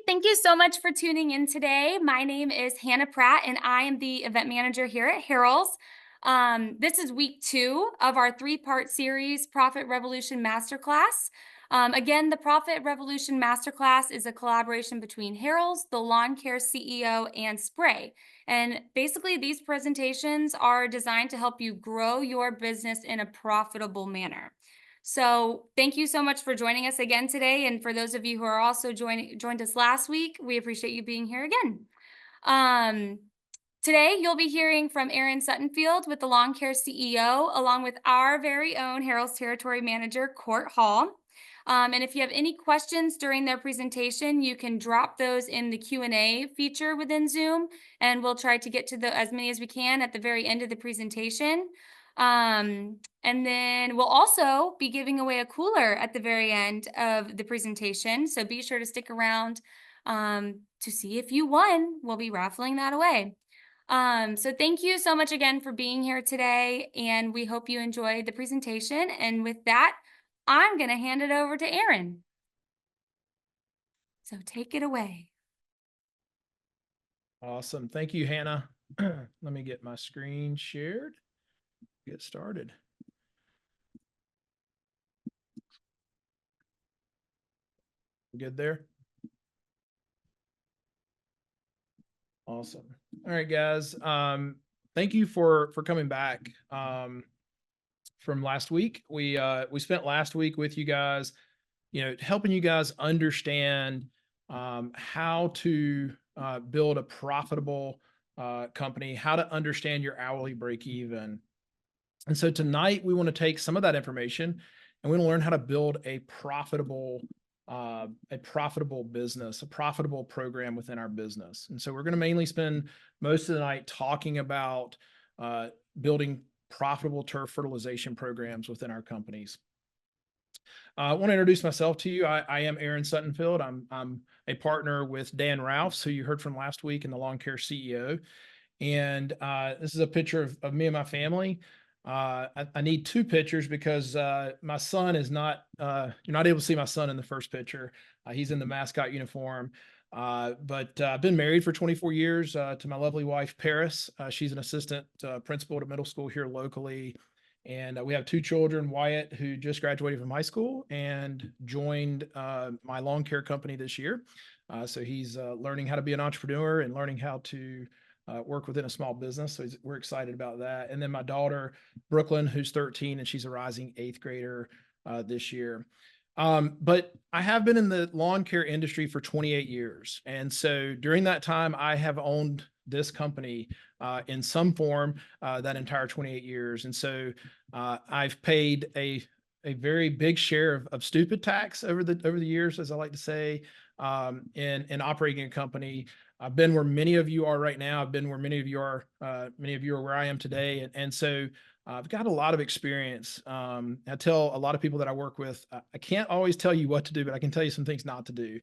thank you so much for tuning in today. My name is Hannah Pratt, and I am the event manager here at Harrell's. This is week 2 of our 3-part series, Profit Revolution Masterclass. Again, the Profit Revolution Masterclass is a collaboration between Harrell's, the lawn care CEO, and Spray. And basically, these presentations are designed to help you grow your business in a profitable manner. So thank you so much for joining us again today. And for those of you who are also joined us last week, we appreciate you being here again. Um, Today, you'll be hearing from Aaron Suttenfield with the Lawn Care CEO, along with our very own Harrell's Territory Manager, Court Hall. And if you have any questions during their presentation, you can drop those in the Q&A feature within Zoom, and we'll try to get to as many as we can at the very end of the presentation. And then we'll also be giving away a cooler at the very end of the presentation. So be sure to stick around to see if you won. We'll be raffling that away. So thank you so much again for being here today, and we hope you enjoyed the presentation. And with that, I'm going to hand it over to Aaron. So take it away. Awesome. Thank you, Hannah. Let me get my screen shared. Get started. Good there? Awesome. All right, guys. Thank you for coming back from last week. We spent last week with you guys, helping you guys understand how to build a profitable company, how to understand your hourly break even. And so tonight we want to take some of that information and we want to learn how to build a profitable business, a profitable program within our business. And so we're going to mainly spend most of the night talking about building profitable turf fertilization programs within our companies. I want to introduce myself to you. I am Aaron Suttenfield. I'm a partner with Dan Rouse, who you heard from last week, in the Lawn Care CEO. And this is a picture of me and my family. I need 2 pictures because my son is not, you're not able to see my son in the first picture. He's in the mascot uniform. But I've been married for 24 years to my lovely wife, Paris. She's an assistant principal at a middle school here locally. And we have 2 children, Wyatt, who just graduated from high school and joined my lawn care company this year. So he's learning how to be an entrepreneur and learning how to work within a small business. So we're excited about that. And then my daughter, Brooklyn, who's 13, and she's a rising 8th grader this year. But I have been in the lawn care industry for 28 years. And so during that time, I have owned this company in some form that entire 28 years. And so I've paid a very big share of stupid tax over the years, as I like to say, in operating a company. I've been where many of you are right now. I've been where many of you are where I am today. And so I've got a lot of experience. I tell a lot of people that I work with, I can't always tell you what to do, but I can tell you some things not to do.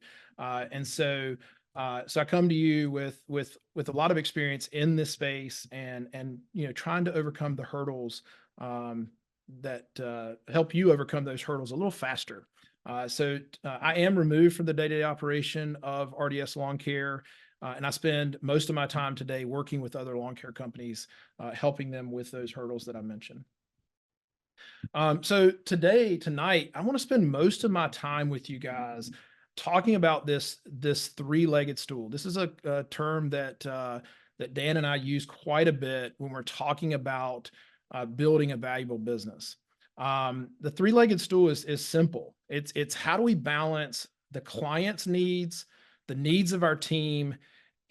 So I come to you with a lot of experience in this space and trying to overcome the hurdles that help you overcome those hurdles a little faster. So I am removed from the day-to-day operation of RDS Lawn Care. And I spend most of my time today working with other lawn care companies, helping them with those hurdles that I mentioned. So tonight, I want to spend most of my time with you guys talking about this 3-legged stool. This is a term that Dan and I use quite a bit when we're talking about building a valuable business. The 3-legged stool is simple. It's how do we balance the client's needs, the needs of our team,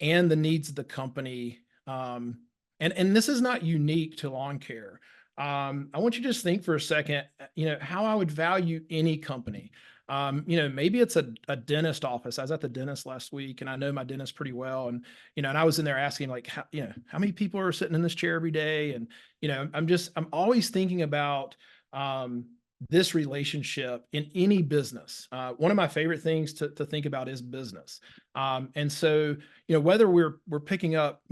and the needs of the company. And this is not unique to lawn care. I want you to just think for a second, how I would value any company. Maybe it's a dentist office. I was at the dentist last week and I know my dentist pretty well. And, and I was in there asking like, how many people are sitting in this chair every day? And, I'm always thinking about, this relationship in any business. One of my favorite things to think about is business. And so, whether we're picking up,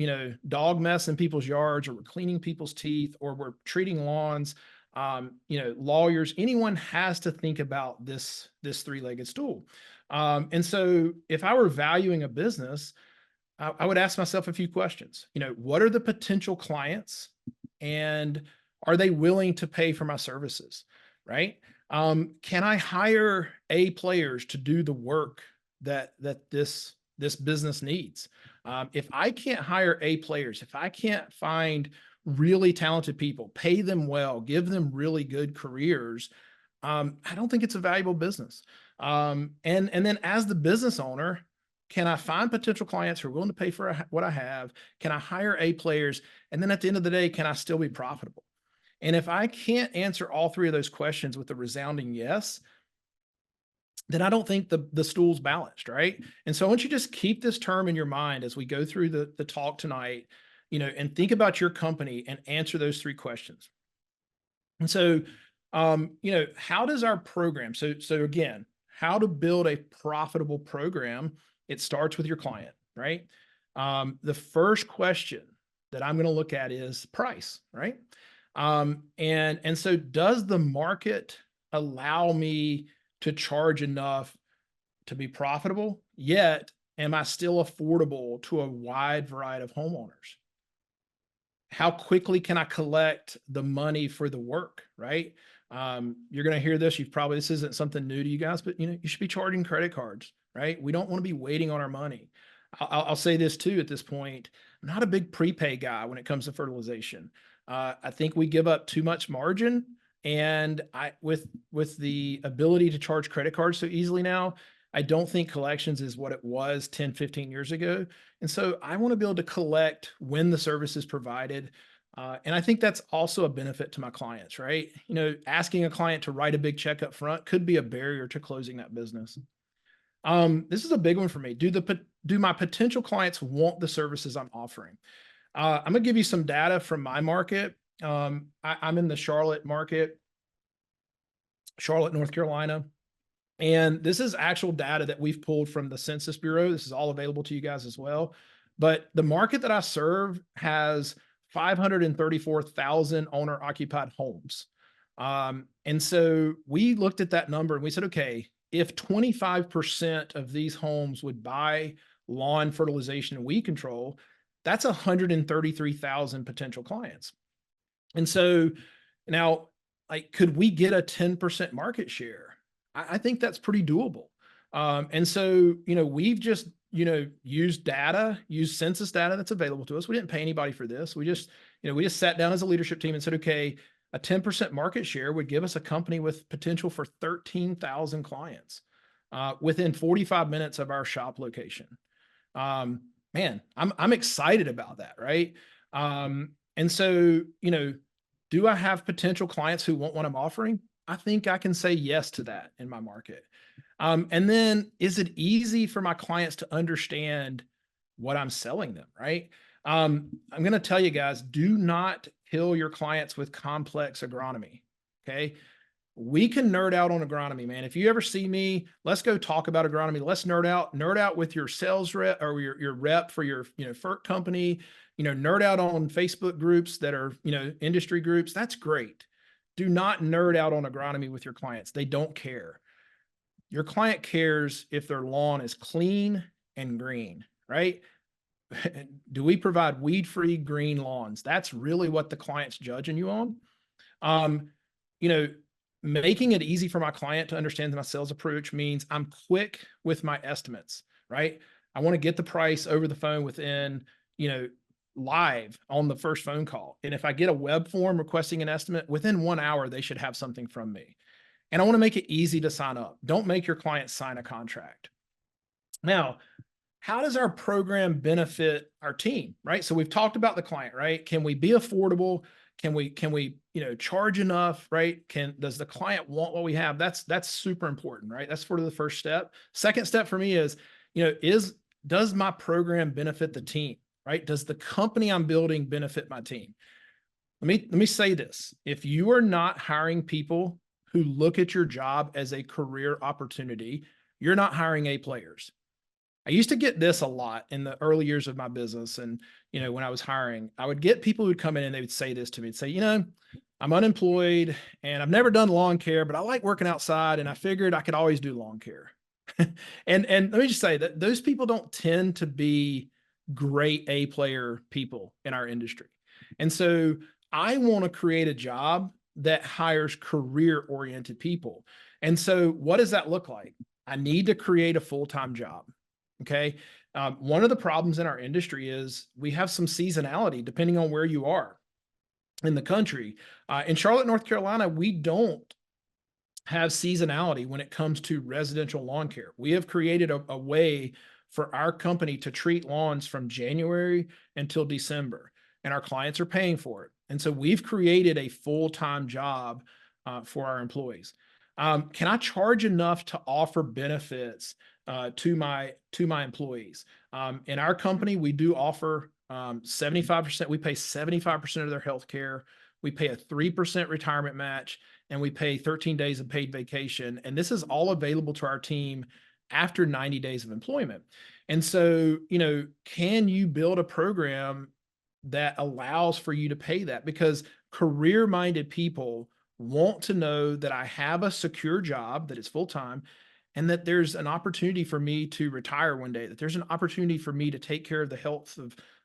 dog mess in people's yards, or we're cleaning people's teeth, or we're treating lawns, lawyers, anyone has to think about this 3-legged stool. And so if I were valuing a business, I would ask myself a few questions. What are the potential clients, and are they willing to pay for my services? Right? Can I hire A players to do the work that this business needs? If I can't hire A players, if I can't find really talented people, pay them well, give them really good careers, I don't think it's a valuable business. And then as the business owner, can I find potential clients who are willing to pay for what I have? Can I hire A players? And then at the end of the day, can I still be profitable? And if I can't answer all three of those questions with a resounding yes, then I don't think the stool's balanced, right? And so I want you to just keep this term in your mind as we go through the talk tonight, and think about your company and answer those three questions. And so, how does our program? So again, how to build a profitable program? It starts with your client, right? The first question that I'm going to look at is price, right? And so, does the market allow me to charge enough to be profitable? Yet, am I still affordable to a wide variety of homeowners? How quickly can I collect the money for the work, right? You're going to hear this. This isn't something new to you guys, but you should be charging credit cards, right? We don't want to be waiting on our money. I'll say this too at this point. I'm not a big prepay guy when it comes to fertilization. I think we give up too much margin, and with the ability to charge credit cards so easily now, I don't think collections is what it was 10, 15 years ago. And so I want to be able to collect when the service is provided. And I think that's also a benefit to my clients, right? Asking a client to write a big check up front could be a barrier to closing that business. This is a big one for me. Do my potential clients want the services I'm offering? I'm gonna give you some data from my market. I'm in the Charlotte market, Charlotte, North Carolina. And this is actual data that we've pulled from the Census Bureau. This is all available to you guys as well. But the market that I serve has 534,000 owner occupied homes. And so we looked at that number and we said, okay, if 25% of these homes would buy lawn fertilization and weed control, that's 133,000 potential clients. And so now, like, could we get a 10% market share? I think that's pretty doable. And so, we've just, used census data that's available to us. We didn't pay anybody for this. We just sat down as a leadership team and said, okay, a 10% market share would give us a company with potential for 13,000 clients within 45 minutes of our shop location. Man, I'm excited about that, right? And so, do I have potential clients who want what I'm offering? I think I can say yes to that in my market. And then, is it easy for my clients to understand what I'm selling them, right? I'm going to tell you guys, do not kill your clients with complex agronomy. Okay. We can nerd out on agronomy, man. If you ever see me, let's go talk about agronomy. Let's nerd out with your sales rep or your rep for your, FERC company, nerd out on Facebook groups that are, industry groups. That's great. Do not nerd out on agronomy with your clients. They don't care. Your client cares if their lawn is clean and green, right? Do we provide weed-free green lawns? That's really what the client's judging you on. Um, you know, Making it easy for my client to understand my sales approach means I'm quick with my estimates, right? I want to get the price over the phone within, live on the first phone call. And if I get a web form requesting an estimate, within 1 hour, they should have something from me. And I want to make it easy to sign up. Don't make your client sign a contract. Now, how does our program benefit our team, right? So we've talked about the client, right? Can we be affordable? Can we, charge enough, right? Does the client want what we have? That's super important, right? That's sort of the first step. Second step for me is, does my program benefit the team, right? Does the company I'm building benefit my team? Let me say this. If you are not hiring people who look at your job as a career opportunity, you're not hiring A players. I used to get this a lot in the early years of my business. And, when I was hiring, I would get people who'd come in and they would say this to me. They'd say, I'm unemployed and I've never done lawn care, but I like working outside and I figured I could always do lawn care. And let me just say that those people don't tend to be great A player people in our industry. And so I want to create a job that hires career oriented people. And so what does that look like? I need to create a full-time job. Okay. One of the problems in our industry is we have some seasonality depending on where you are in the country. In Charlotte, North Carolina, we don't have seasonality when it comes to residential lawn care. We have created a way for our company to treat lawns from January until December, and our clients are paying for it. And so we've created a full-time job for our employees. Can I charge enough to offer benefits to my employees? In our company, we do offer 75%. We pay 75% of their health care. We pay a 3% retirement match, and we pay 13 days of paid vacation. And this is all available to our team after 90 days of employment. And so, can you build a program that allows for you to pay that? Because career minded people want to know that I have a secure job that is full time, and that there's an opportunity for me to retire one day, that there's an opportunity for me to take care of the health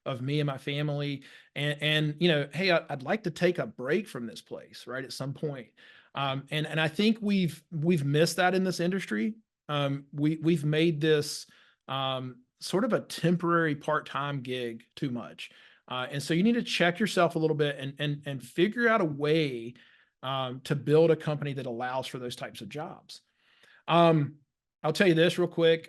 of me and my family. And hey, I'd like to take a break from this place, right, at some point. And I think we've missed that in this industry. We've made this sort of a temporary part-time gig too much. And so you need to check yourself a little bit and figure out a way to build a company that allows for those types of jobs. I'll tell you this real quick.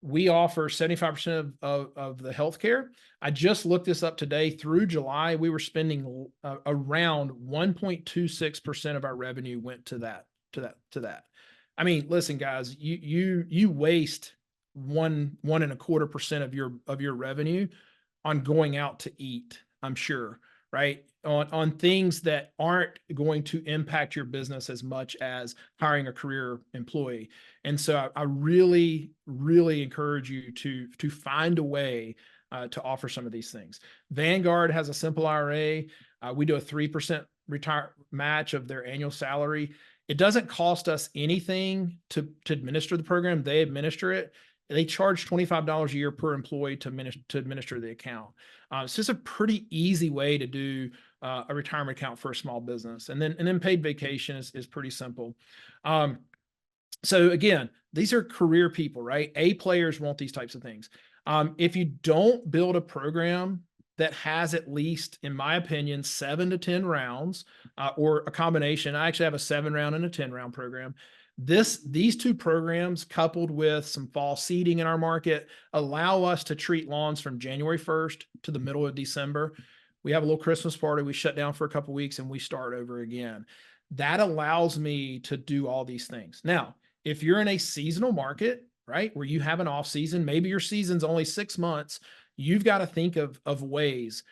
We offer 75% of the healthcare. I just looked this up today. Through July, we were spending around 1.26% of our revenue went to that. I mean, listen, guys, you waste 1.25% of your revenue on going out to eat, I'm sure, right? On things that aren't going to impact your business as much as hiring a career employee. And so I really, really encourage you to find a way to offer some of these things. Vanguard has a simple IRA. We do a 3% retire match of their annual salary. It doesn't cost us anything to administer the program. They administer it. They charge $25 a year per employee to administer the account. It's just a pretty easy way to do a retirement account for a small business. And then paid vacation is pretty simple. So again, these are career people, right? A players want these types of things. If you don't build a program that has at least, in my opinion, 7 to 10 rounds, or a combination, I actually have a 7-round and a 10-round program. These two programs, coupled with some fall seeding in our market, allow us to treat lawns from January 1st to the middle of December. We have a little Christmas party. We shut down for a couple of weeks and we start over again. That allows me to do all these things. Now, if you're in a seasonal market, right, where you have an off season, maybe your season's only 6 months, you've got to think of ways,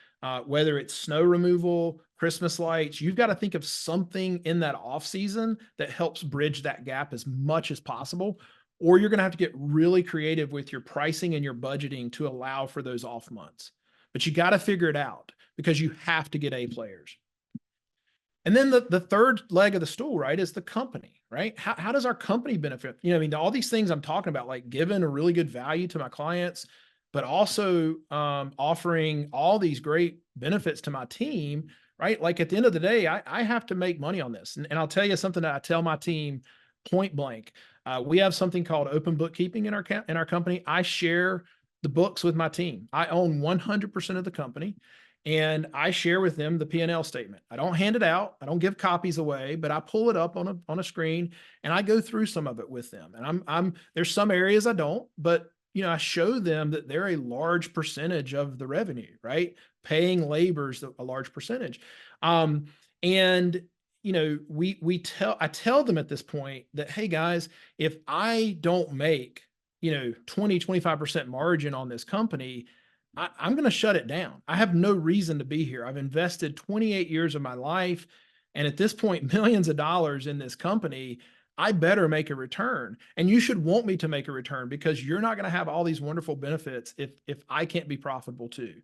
whether it's snow removal, Christmas lights, you've got to think of something in that off season that helps bridge that gap as much as possible, or you're going to have to get really creative with your pricing and your budgeting to allow for those off months. But you got to figure it out because you have to get A players. And then the third leg of the stool, right, is the company, right? How does our company benefit? I mean, all these things I'm talking about, like giving a really good value to my clients, but also offering all these great benefits to my team, right? Like at the end of the day, I have to make money on this. And I'll tell you something that I tell my team point blank. We have something called open bookkeeping in our company. I share the books with my team. I own 100% of the company, and I share with them the P&L statement. I don't hand it out. I don't give copies away, but I pull it up on a screen and I go through some of it with them. And there's some areas I don't, but I show them that they're a large percentage of the revenue, right? Paying labor's a large percentage. And I tell them at this point that, hey guys, if I don't make 20, 25% margin on this company, I'm going to shut it down. I have no reason to be here. I've invested 28 years of my life, and at this point, millions of dollars in this company. I better make a return. And you should want me to make a return, because you're not going to have all these wonderful benefits if I can't be profitable too.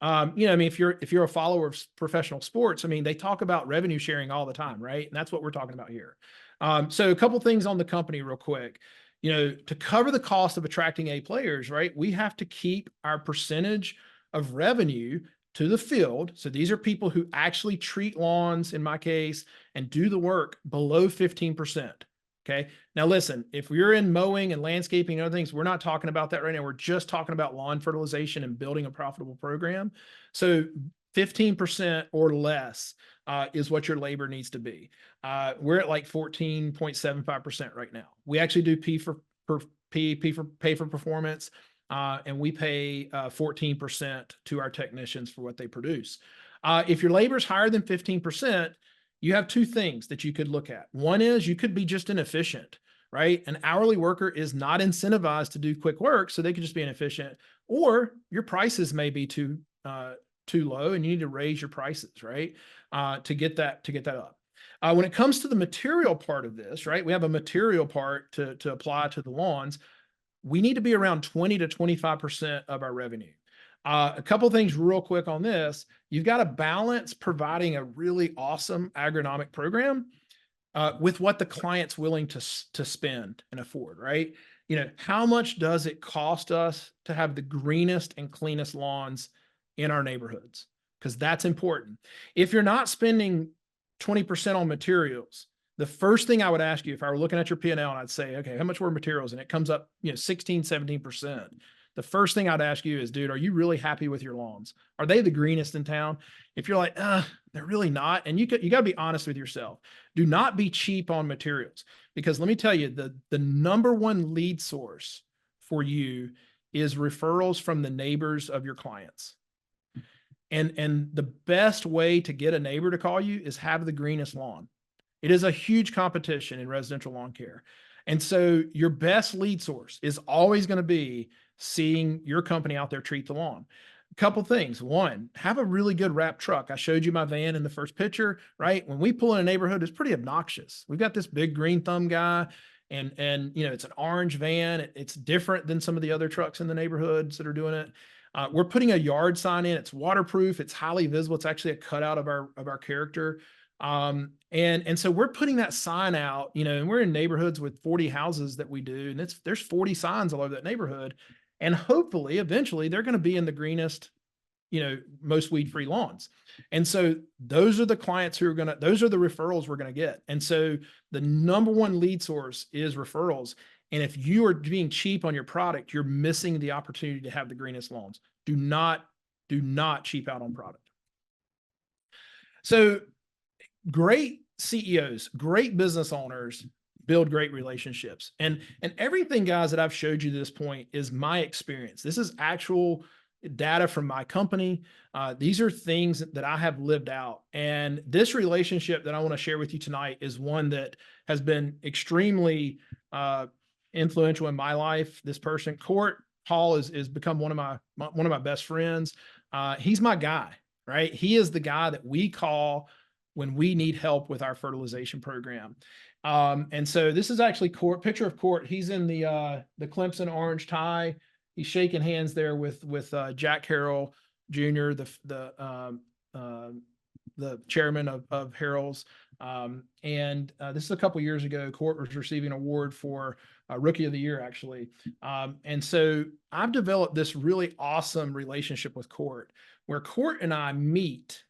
I mean, if you're a follower of professional sports, I mean, they talk about revenue sharing all the time, right? And that's what we're talking about here. So a couple things on the company real quick. To cover the cost of attracting A players, right, we have to keep our percentage of revenue to the field. So these are people who actually treat lawns, in my case, and do the work below 15%. Okay. Now, listen, if you're in mowing and landscaping and other things, we're not talking about that right now. We're just talking about lawn fertilization and building a profitable program. So 15% or less is what your labor needs to be. We're at like 14.75% right now. We actually do P for pay for performance, and we pay 14% to our technicians for what they produce. If your labor is higher than 15%, you have two things that you could look at. One is you could be just inefficient, right? An hourly worker is not incentivized to do quick work, so they could just be inefficient. Or your prices may be too low, and you need to raise your prices, right? To get that up. When it comes to the material part of this, right? We have a material part to apply to the lawns. We need to be around 20 to 25% of our revenue. A couple things real quick on this. You've got to balance providing a really awesome agronomic program with what the client's willing to spend and afford, right? How much does it cost us to have the greenest and cleanest lawns in our neighborhoods? Because that's important. If you're not spending 20% on materials, the first thing I would ask you if I were looking at your P&L and I'd say, okay, how much were materials? And it comes up, 16, 17%. The first thing I'd ask you is, dude, are you really happy with your lawns? Are they the greenest in town? If you're like, they're really not. And you got to be honest with yourself. Do not be cheap on materials, because let me tell you, the number one lead source for you is referrals from the neighbors of your clients. And the best way to get a neighbor to call you is have the greenest lawn. It is a huge competition in residential lawn care. And so your best lead source is always going to be seeing your company out there treat the lawn. A couple things. One, have a really good wrap truck. I showed you my van in the first picture, right? When we pull in a neighborhood, it's pretty obnoxious. We've got this big green thumb guy, and it's an orange van. It's different than some of the other trucks in the neighborhoods that are doing it. We're putting a yard sign in. It's waterproof. It's highly visible. It's actually a cutout of our character. And so we're putting that sign out, and we're in neighborhoods with 40 houses that we do, and there's 40 signs all over that neighborhood. And hopefully, eventually, they're going to be in the greenest, most weed-free lawns. And so those are the clients those are the referrals we're going to get. And so the number one lead source is referrals. And if you are being cheap on your product, you're missing the opportunity to have the greenest lawns. Do not cheap out on product. So great CEOs, great business owners build great relationships. And everything, guys, that I've showed you to this point is my experience. This is actual data from my company. These are things that I have lived out. And this relationship that I want to share with you tonight is one that has been extremely influential in my life. This person, Court Hall, is become one of my best friends. He's my guy, right? He is the guy that we call when we need help with our fertilization program. And so this is actually Court, picture of Court. He's in the Clemson orange tie. He's shaking hands there with Jack Harrell Jr., the chairman of Harrell's. And this is a couple years ago. Court was receiving an award for Rookie of the Year, actually. And so I've developed this really awesome relationship with Court, where Court and I meet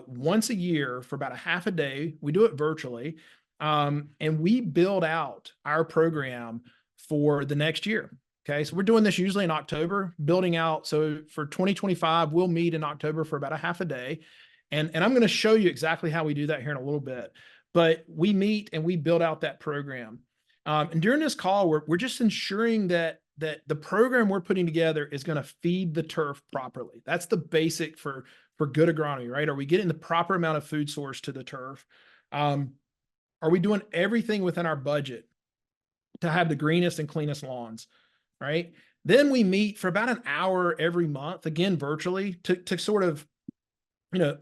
once a year for about a half a day. We do it virtually. And we build out our program for the next year. Okay. So we're doing this usually in October, building out. So for 2025, we'll meet in October for about a half a day. And I'm going to show you exactly how we do that here in a little bit. But we meet and we build out that program. And during this call, we're just ensuring that the program we're putting together is going to feed the turf properly. That's the basic for good agronomy, right? Are we getting the proper amount of food source to the turf? Are we doing everything within our budget to have the greenest and cleanest lawns, right? Then we meet for about an hour every month, again, virtually, to sort of,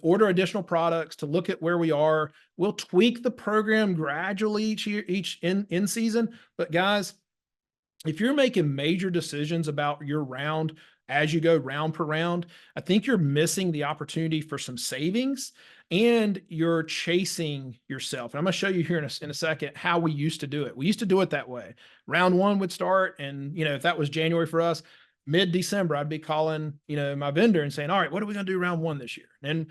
order additional products, to look at where we are. We'll tweak the program gradually each year, each in season. But guys, if you're making major decisions about your round as you go round per round, I think you're missing the opportunity for some savings and you're chasing yourself. And I'm going to show you here in a second how we used to do it. We used to do it that way. Round one would start, and if that was January for us, mid-December, I'd be calling, my vendor and saying, all right, what are we going to do round one this year? And,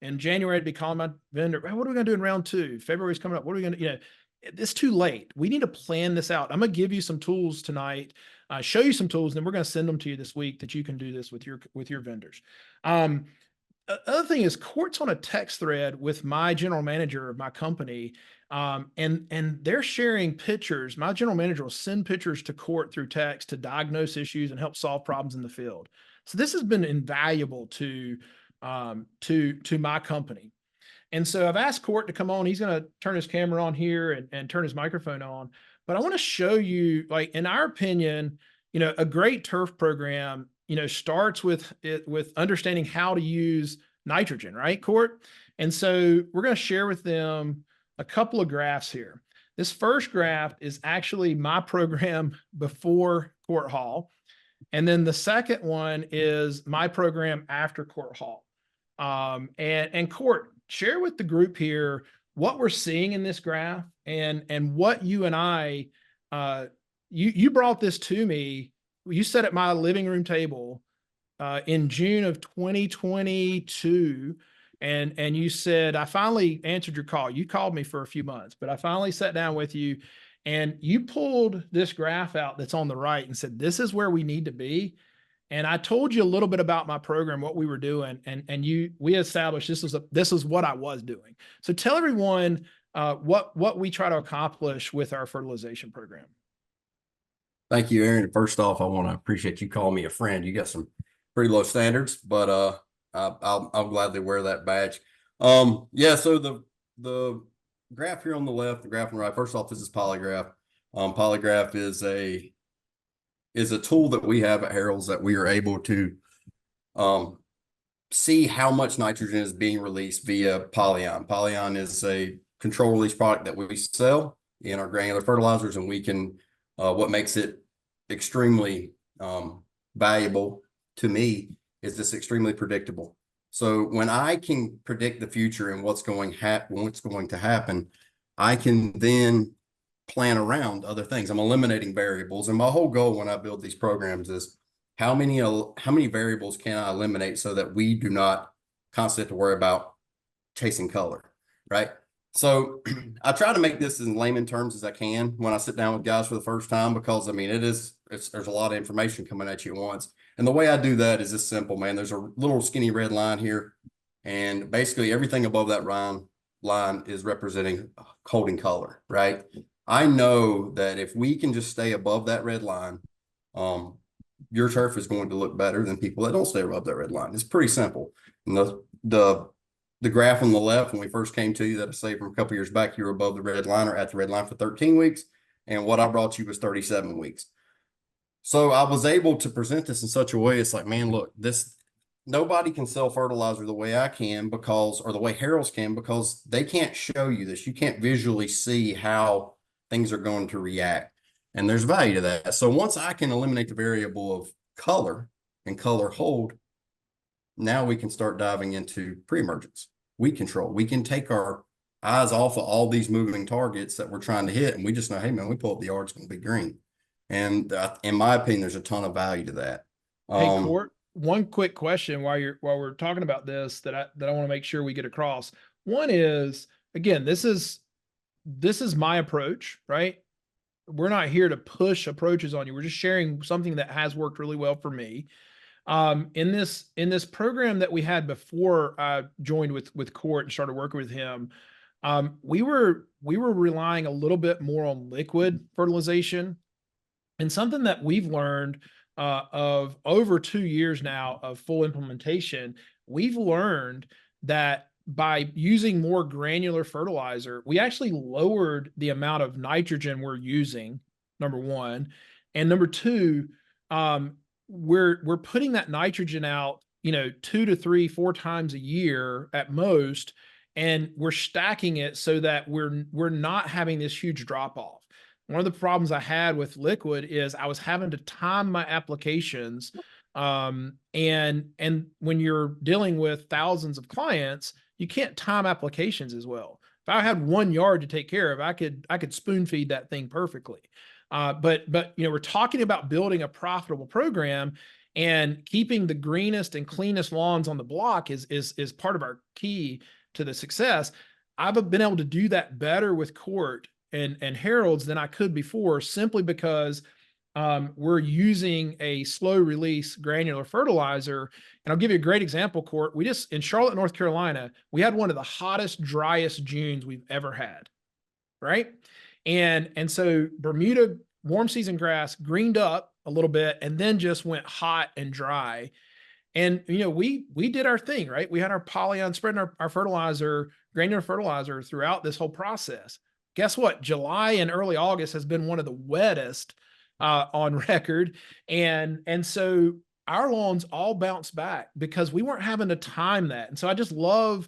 in January, I'd be calling my vendor, what are we going to do in round two? February's coming up. What are we going to, it's too late. We need to plan this out. I'm going to give you some tools tonight, show you some tools, and then we're going to send them to you this week that you can do this with your vendors. Other thing is, Court's on a text thread with my general manager of my company, and they're sharing pictures. My general manager will send pictures to Court through text to diagnose issues and help solve problems in the field. So this has been invaluable to my company. And so I've asked Court to come on. He's going to turn his camera on here and turn his microphone on. But I want to show you, like, in our opinion, a great turf program, starts with understanding how to use nitrogen, right, Court? And so we're going to share with them a couple of graphs here. This first graph is actually my program before Court Hall. And then the second one is my program after Court Hall. And Court, share with the group here what we're seeing in this graph and what you and I, you brought this to me. You sat at my living room table in June of 2022, and you said, I finally answered your call. You called me for a few months, but I finally sat down with you, and you pulled this graph out that's on the right and said, this is where we need to be. And I told you a little bit about my program, what we were doing, and we established this is what I was doing. So tell everyone what we try to accomplish with our fertilization program. Thank you, Aaron. First off, I want to appreciate you calling me a friend. You got some pretty low standards, but I'll gladly wear that badge. Yeah. So the graph here on the left, the graph on the right. First off, this is Polygraph. Polygraph is a tool that we have at Harold's that we are able to see how much nitrogen is being released via Polyon. Polyon is a control release product that we sell in our granular fertilizers, and we can what makes it extremely valuable to me is this extremely predictable. So when I can predict the future and what's going to happen, I can then plan around other things. I'm eliminating variables, and my whole goal when I build these programs is how many variables can I eliminate so that we do not constantly have to worry about chasing color, right? So I try to make this in layman terms as I can when I sit down with guys for the first time, because I mean, there's a lot of information coming at you at once. And the way I do that is this simple, man. There's a little skinny red line here, and basically everything above that line is representing holding color, right? I know that if we can just stay above that red line, your turf is going to look better than people that don't stay above that red line. It's pretty simple. And the graph on the left, when we first came to you, that I say from a couple years back, you were above the red line or at the red line for 13 weeks. And what I brought you was 37 weeks. So I was able to present this in such a way. It's like, man, look, nobody can sell fertilizer the way I can or the way Harold's can, because they can't show you this. You can't visually see how things are going to react. And there's value to that. So once I can eliminate the variable of color and color hold, now we can start diving into pre-emergence, weed control. We can take our eyes off of all these moving targets that we're trying to hit, and we just know, hey, man, we pull up the yard, it's going to be green. And in my opinion, there's a ton of value to that. Hey, Court, one quick question while we're talking about this that I want to make sure we get across. One is, again, this is my approach, right? We're not here to push approaches on you. We're just sharing something that has worked really well for me. In this program that we had before I joined with Court and started working with him, we were relying a little bit more on liquid fertilization. And something that we've learned of over 2 years now of full implementation, we've learned that by using more granular fertilizer, we actually lowered the amount of nitrogen we're using, number one. And number two, we're putting that nitrogen out, 2 to 3, 4 times a year at most, and we're stacking it so that we're not having this huge drop off. One of the problems I had with liquid is I was having to time my applications. And when you're dealing with thousands of clients, you can't time applications as well. If I had 1 yard to take care of, I could spoon feed that thing perfectly. But we're talking about building a profitable program, and keeping the greenest and cleanest lawns on the block is part of our key to the success. I've been able to do that better with Court and Harold's than I could before, simply because we're using a slow release granular fertilizer. And I'll give you a great example, Court. We just, in Charlotte, North Carolina, we had one of the hottest, driest Junes we've ever had. Right. And so Bermuda warm season grass greened up a little bit and then just went hot and dry. And, we did our thing, right? We had our polyon spreading our fertilizer, granular fertilizer throughout this whole process. Guess what? July and early August has been one of the wettest on record. And so our lawns all bounced back because we weren't having to time that. And so I just love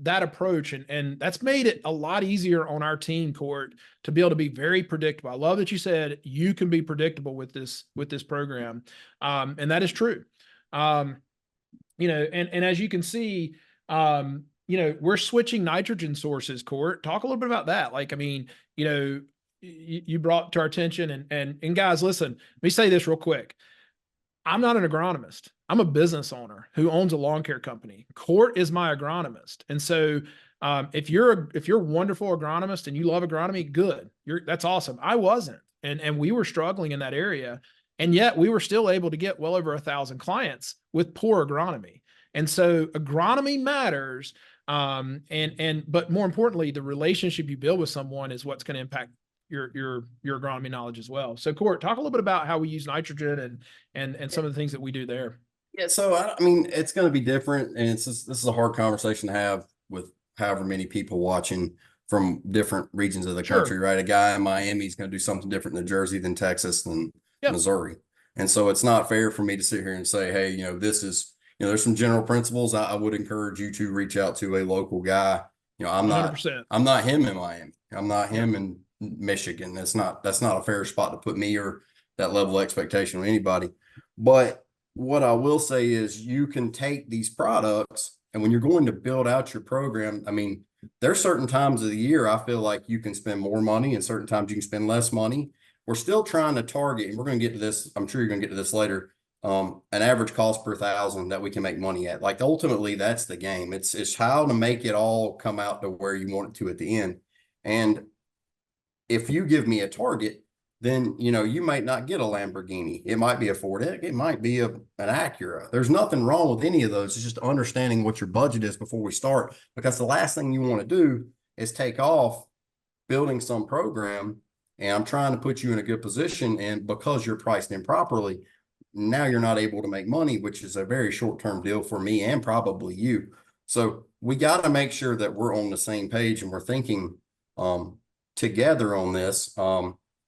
that approach. And that's made it a lot easier on our team, Court, to be able to be very predictable. I love that you said you can be predictable with this program. And that is true. And as you can see, we're switching nitrogen sources, Court. Talk a little bit about that. Like, I mean, you brought to our attention, and guys, listen, let me say this real quick. I'm not an agronomist. I'm a business owner who owns a lawn care company. Court is my agronomist. And so if you're a wonderful agronomist and you love agronomy, good. That's awesome. I wasn't. And we were struggling in that area. And yet we were still able to get well over 1,000 clients with poor agronomy. And so agronomy matters. But more importantly, the relationship you build with someone is what's going to impact your agronomy knowledge as well. So Court, talk a little bit about how we use nitrogen and some of the things that we do there. Yeah, so I mean, it's going to be different, and this is a hard conversation to have with however many people watching from different regions of the country, right? A guy in Miami is going to do something different in Jersey than Texas than Missouri, and so it's not fair for me to sit here and say, hey, this is, there's some general principles. I would encourage you to reach out to a local guy. I'm 100%. I'm not him in Miami. I'm not him in Michigan. That's not a fair spot to put me or that level of expectation on anybody. But what I will say is you can take these products, and when you're going to build out your program, I mean, there's certain times of the year I feel like you can spend more money, and certain times you can spend less money. We're still trying to target, and we're going to get to this, I'm sure you're going to get to this later, an average cost per 1,000 that we can make money at. Like, ultimately, that's the game. It's how to make it all come out to where you want it to at the end. And if you give me a target, then, you might not get a Lamborghini. It might be a Ford. It might be an Acura. There's nothing wrong with any of those. It's just understanding what your budget is before we start, because the last thing you want to do is take off building some program, and I'm trying to put you in a good position, and because you're priced improperly, now you're not able to make money, which is a very short-term deal for me and probably you. So we got to make sure that we're on the same page and we're thinking together on this.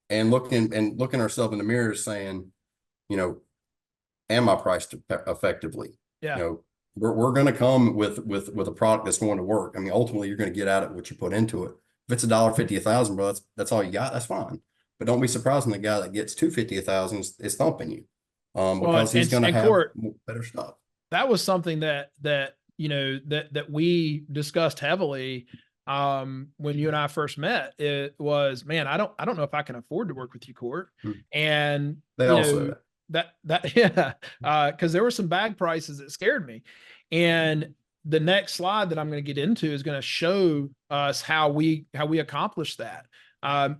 And looking ourselves in the mirror saying, am I priced effectively? Yeah. We're going to come with a product that's going to work. I mean, ultimately you're going to get out of what you put into it. If it's $1.50 1,000, bro, that's all you got. That's fine. But don't be surprised when the guy that gets $2.50 1,000 is thumping you, because he's going to have better stuff. That was something that we discussed heavily when you and I first met. It was, man, I don't know if I can afford to work with you, Court. And they also because there were some bag prices that scared me. And the next slide that I'm going to get into is going to show us how we accomplished that.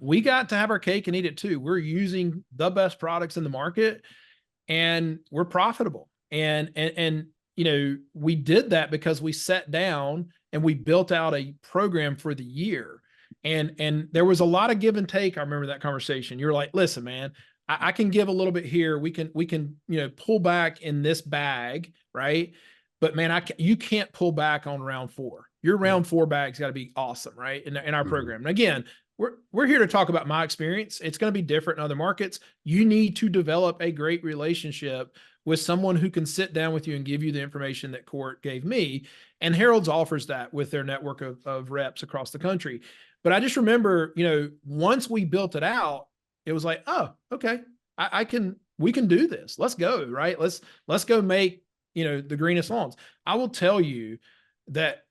We got to have our cake and eat it too. We're using the best products in the market, and we're profitable. And we did that because we sat down and we built out a program for the year. And there was a lot of give and take. I remember that conversation. You're like, listen, man, I can give a little bit here. We can pull back in this bag, right? But man, you can't pull back on round 4. Your round 4 bag's got to be awesome, right? In our program. And again, we're here to talk about my experience. It's going to be different in other markets. You need to develop a great relationship with someone who can sit down with you and give you the information that Court gave me. And Harold's offers that with their network of reps across the country. But I just remember, once we built it out, it was like, oh, okay, we can do this. Let's go, right? Let's go make, the greenest lawns. I will tell you, that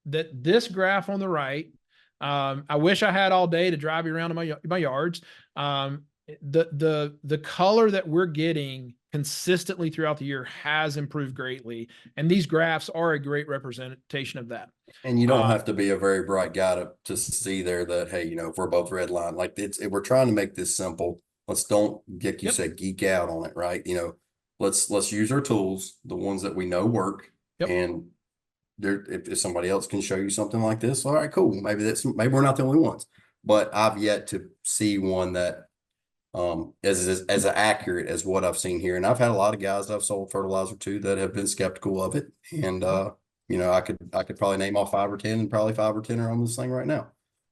this graph on the right, I wish I had all day to drive you around in my yards. The color that we're getting consistently throughout the year has improved greatly, and these graphs are a great representation of that. And you don't have to be a very bright guy to see there that, hey, if we're both red line, like we're trying to make this simple. Let's don't get, you Yep. said, geek out on it, right? Let's use our tools, the ones that we know work. Yep. And there, if somebody else can show you something like this, all right, cool. Maybe we're not the only ones, but I've yet to see one that as accurate as what I've seen here. And I've had a lot of guys that I've sold fertilizer to that have been skeptical of it. And I could probably name off 5 or 10, and probably 5 or 10 are on this thing right now.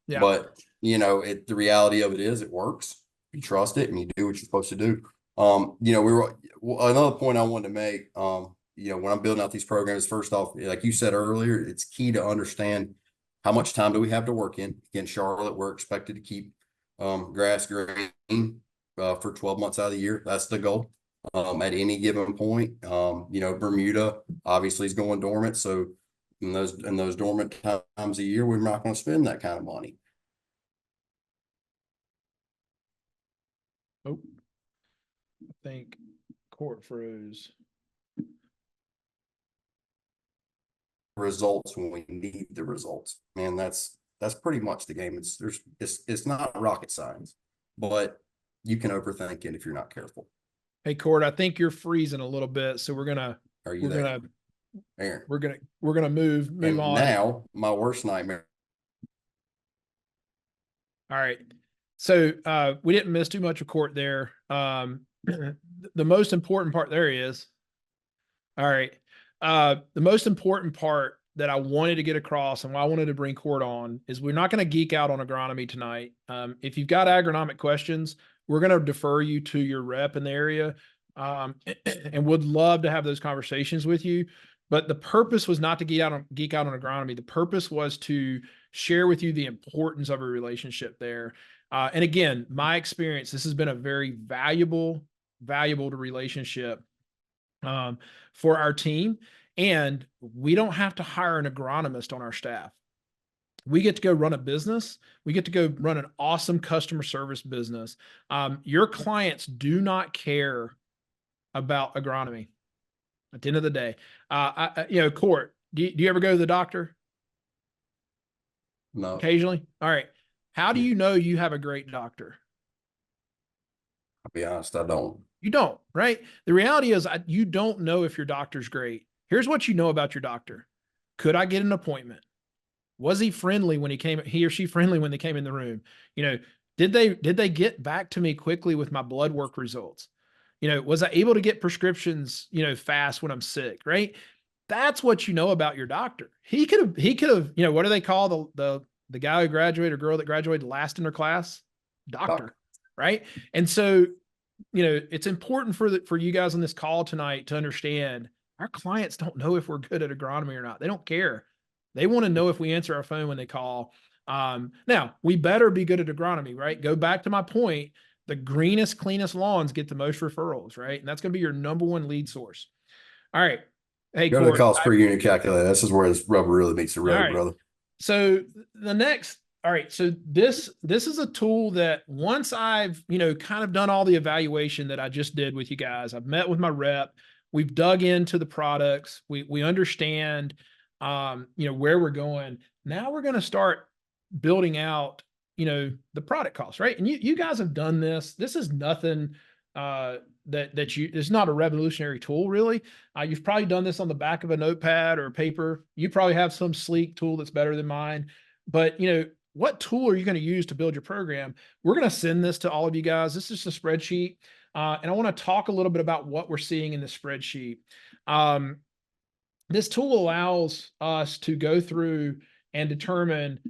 Yeah. But the reality of it is it works. You trust it and you do what you're supposed to do. Another point I wanted to make, when I'm building out these programs, first off, like you said earlier, it's key to understand how much time do we have to work in. In Charlotte, we're expected to keep grass green for 12 months out of the year. That's the goal. At any given point, Bermuda obviously is going dormant. So in those dormant times a year, we're not going to spend that kind of money. Oh, I think court froze. Results when we need the results, man. That's pretty much the game. It's not rocket science, but you can overthink it if you're not careful. Hey, Court, I think you're freezing a little bit, so we're gonna Aaron, we're gonna move on. Now my worst nightmare. All right. So we didn't miss too much of Court there. The most important part there is, all right. The most important part that I wanted to get across and why I wanted to bring Court on is we're not going to geek out on agronomy tonight. If you've got agronomic questions, we're going to defer you to your rep in the area, and would love to have those conversations with you. But the purpose was not to geek out on agronomy. The purpose was to share with you the importance of a relationship there. And again, my experience, this has been a very valuable relationship for our team. And we don't have to hire an agronomist on our staff. We get to go run a business. We get to go run an awesome customer service business. Your clients do not care about agronomy at the end of the day. Court, do you ever go to the doctor? No. Occasionally? All right. How do you know you have a great doctor? I'll be honest, I don't. You don't, right? The reality is you don't know if your doctor's great. Here's what you know about your doctor. Could I get an appointment? Was he friendly when he or she friendly when they came in the room? Did they get back to me quickly with my blood work results? Was I able to get prescriptions, fast when I'm sick, right? That's what you know about your doctor. He could have, what do they call the guy who graduated or girl that graduated last in their class? Doctor. Right? And so, it's important for you guys on this call tonight to understand our clients don't know if we're good at agronomy or not. They don't care. They want to know if we answer our phone when they call. Now we better be good at agronomy, right? Go back to my point. The greenest, cleanest lawns get the most referrals, right? And that's going to be your number one lead source. All right. Hey, go to the cost per unit calculator. This is where this rubber really meets the road, brother. So all right. So this is a tool that once I've, kind of done all the evaluation that I just did with you guys, I've met with my rep, we've dug into the products, we understand, where we're going. Now we're going to start building out, the product costs, right? And you guys have done this. This is nothing, it's not a revolutionary tool, really. You've probably done this on the back of a notepad or paper. You probably have some sleek tool that's better than mine, but what tool are you going to use to build your program? We're going to send this to all of you guys. This is a spreadsheet. And I want to talk a little bit about what we're seeing in the spreadsheet. This tool allows us to go through and determine,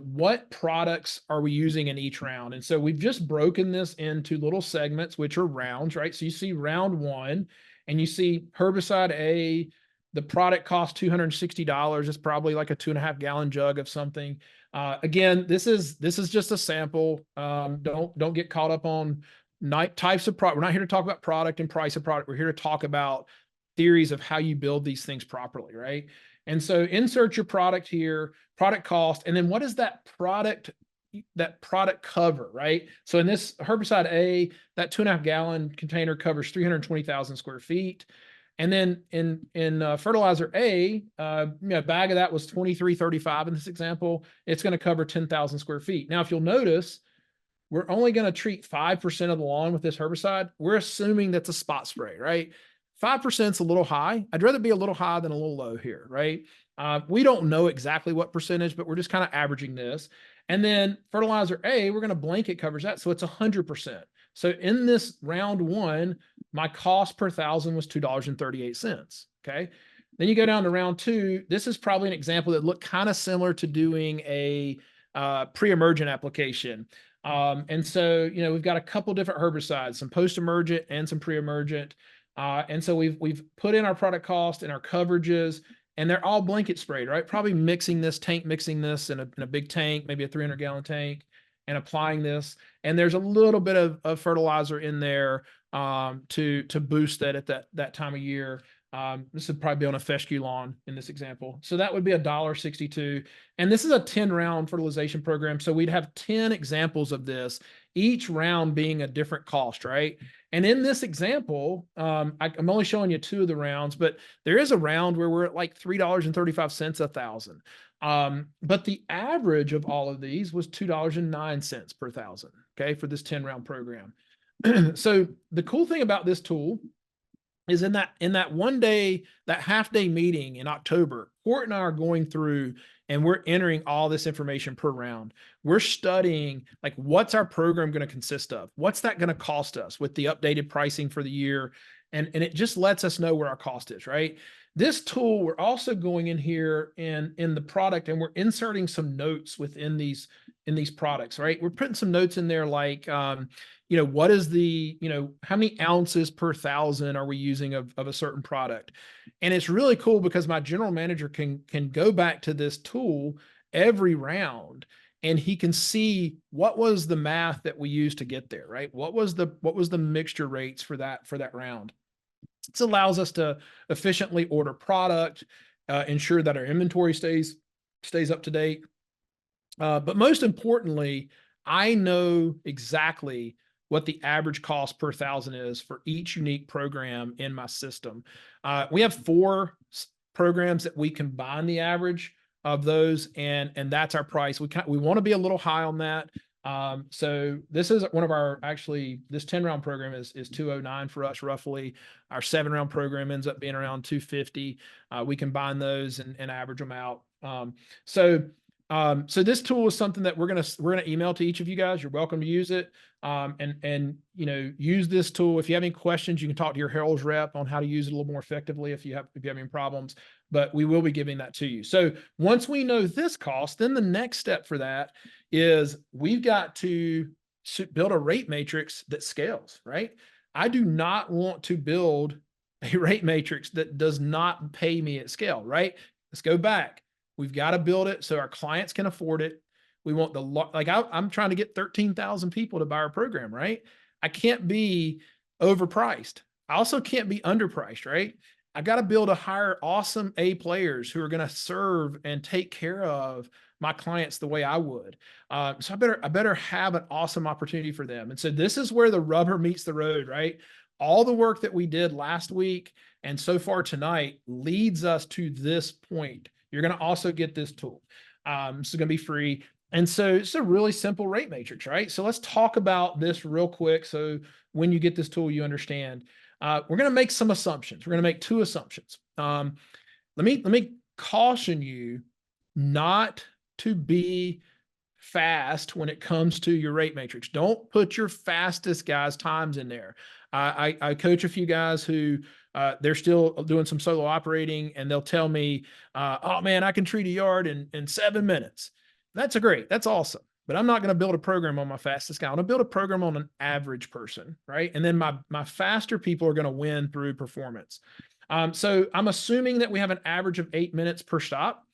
what products are we using in each round. And so we've just broken this into little segments, which are rounds, right? So you see round 1 and you see herbicide A, the product costs $260. It's probably like a 2.5 gallon jug of something. Again, this is just a sample. Don't get caught up on types of product. We're not here to talk about product and price of product. We're here to talk about theories of how you build these things properly, right? And so insert your product here, product cost, and then what is that product cover, right? So in this herbicide A, that 2.5 gallon container covers 320,000 square feet. And then in fertilizer A, a bag of that was 23.35 in this example. It's going to cover 10,000 square feet. Now, if you'll notice, we're only going to treat 5% of the lawn with this herbicide. We're assuming that's a spot spray, right? 5% is a little high. I'd rather be a little high than a little low here, right? We don't know exactly what percentage, but we're just kind of averaging this. And then fertilizer A, we're going to blanket covers that. So it's 100%. So in this round one, my cost per thousand was $2.38. Okay. Then you go down to round two. This is probably an example that looked kind of similar to doing a pre-emergent application. And so, we've got a couple different herbicides, some post-emergent and some pre-emergent. And so we've put in our product cost and our coverages, and they're all blanket sprayed, right? Probably mixing this in a big tank, maybe a 300-gallon tank, and applying this. And there's a little bit of fertilizer in there to boost that at that time of year. This would probably be on a fescue lawn in this example. So that would be $1.62. And this is a 10-round fertilization program. So we'd have 10 examples of this, each round being a different cost, right? And in this example, I'm only showing you 2 of the rounds, but there is a round where we're at like $3.35 a thousand. But the average of all of these was $2.09 per thousand, okay, for this 10-round program. So the cool thing about this tool is in that one day, that half day meeting in October, Court and I are going through and we're entering all this information per round. We're studying like, what's our program going to consist of? What's that going to cost us with the updated pricing for the year? And it just lets us know where our cost is, right? This tool, we're also going in here in the product and we're inserting some notes within these products, right? We're putting some notes in there like, what is the, how many ounces per thousand are we using of a certain product? And it's really cool because my general manager can go back to this tool every round and he can see what was the math that we used to get there, right? What was the mixture rates for that round? This allows us to efficiently order product, ensure that our inventory stays up to date. But most importantly, I know exactly what the average cost per thousand is for each unique program in my system. We have 4 programs that we combine the average of those, and that's our price. We want to be a little high on that. So this is one of our, actually, this 10-round program is 209 for us roughly. Our 7-round program ends up being around 250. We combine those and average them out. So this tool is something that we're gonna email to each of you guys. You're welcome to use it. And use this tool. If you have any questions, you can talk to your Harold's rep on how to use it a little more effectively if you have any problems, but we will be giving that to you. So once we know this cost, then the next step for that is we've got to build a rate matrix that scales, right? I do not want to build a rate matrix that does not pay me at scale, right? Let's go back. We've got to build it so our clients can afford it. We want I'm trying to get 13,000 people to buy our program, right? I can't be overpriced. I also can't be underpriced, right? I got to hire awesome A players who are going to serve and take care of my clients the way I would. So I better have an awesome opportunity for them. And so this is where the rubber meets the road, right? All the work that we did last week and so far tonight leads us to this point. You're going to also get this tool. It's going to be free. And so it's a really simple rate matrix, right? So let's talk about this real quick. So when you get this tool, you understand. We're going to make some assumptions. We're going to make 2 assumptions. Let me caution you not to be fast when it comes to your rate matrix. Don't put your fastest guys' times in there. I coach a few guys who they're still doing some solo operating, and they'll tell me, "Oh man, I can treat a yard in 7 minutes." That's great. That's awesome. But I'm not going to build a program on my fastest guy. I'm going to build a program on an average person, right? And then my faster people are going to win through performance. So I'm assuming that we have an average of 8 minutes per stop.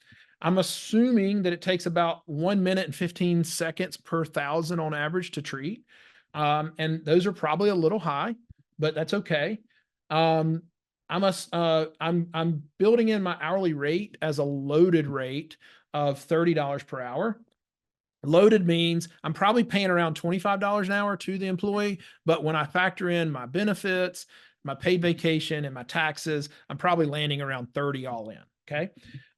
I'm assuming that it takes about 1 minute and 15 seconds per thousand on average to treat. And those are probably a little high, but that's okay. I'm building in my hourly rate as a loaded rate of $30 per hour. Loaded means I'm probably paying around $25 an hour to the employee, but when I factor in my benefits, my paid vacation, and my taxes, I'm probably landing around 30 all in. Okay.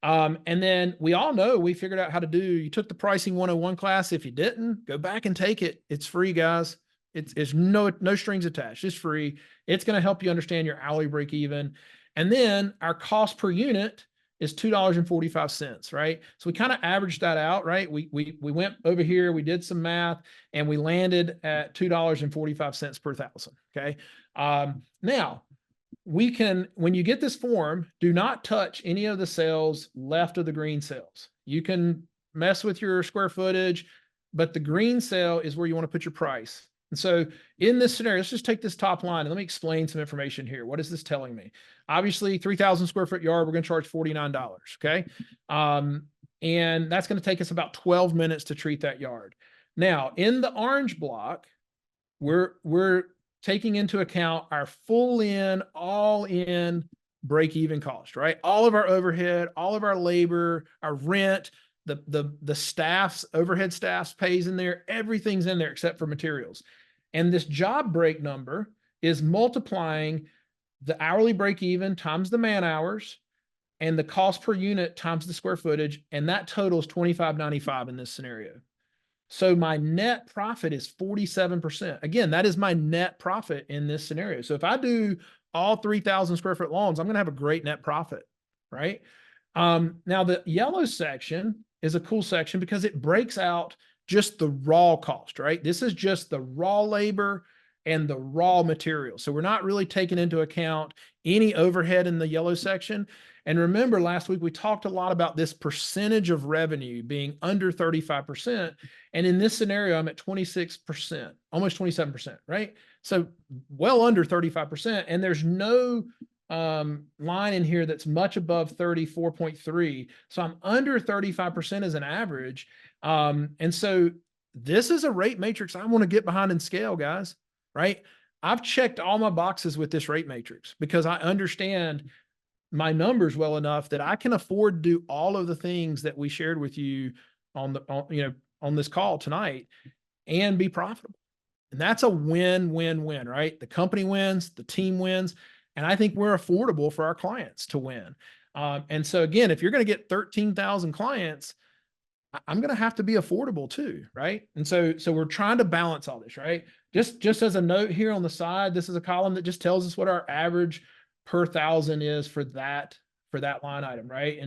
And then we all know we figured out how to do, you took the pricing 101 class. If you didn't, go back and take it. It's free, guys. It's no strings attached. It's free. It's going to help you understand your hourly break even. And then our cost per unit is $2.45, right? So we kind of averaged that out, right? We went over here, we did some math, and we landed at $2.45 per thousand. Okay. Now we can, when you get this form, do not touch any of the cells left of the green cells. You can mess with your square footage, but the green cell is where you want to put your price. And so in this scenario, let's just take this top line and let me explain some information here. What is this telling me? Obviously, 3,000 square foot yard, we're going to charge $49. Okay. And that's going to take us about 12 minutes to treat that yard. Now, in the orange block, we're taking into account our full in, all in break even cost, right? All of our overhead, all of our labor, our rent, the staff's overhead staff's pays in there, everything's in there except for materials. And this job break number is multiplying the hourly break even times the man hours and the cost per unit times the square footage. And that totals $25.95 in this scenario. So my net profit is 47%. Again, that is my net profit in this scenario. So if I do all 3,000 square foot lawns, I'm going to have a great net profit, right? Now the yellow section is a cool section because it breaks out just the raw cost, right? This is just the raw labor and the raw material. So we're not really taking into account any overhead in the yellow section. And remember, last week we talked a lot about this percentage of revenue being under 35%. And in this scenario, I'm at 26%, almost 27%, right? So well under 35%. And there's no line in here that's much above 34.3. So I'm under 35% as an average. And so this is a rate matrix I want to get behind and scale, guys, right? I've checked all my boxes with this rate matrix because I understand my numbers well enough that I can afford to do all of the things that we shared with you on this call tonight and be profitable. And that's a win-win-win, right? The company wins, the team wins, and I think we're affordable for our clients to win. And so again, if you're going to get 13,000 clients, I'm going to have to be affordable too, right? And so we're trying to balance all this, right? Just as a note here on the side, this is a column that just tells us what our average per thousand is for that line item, right?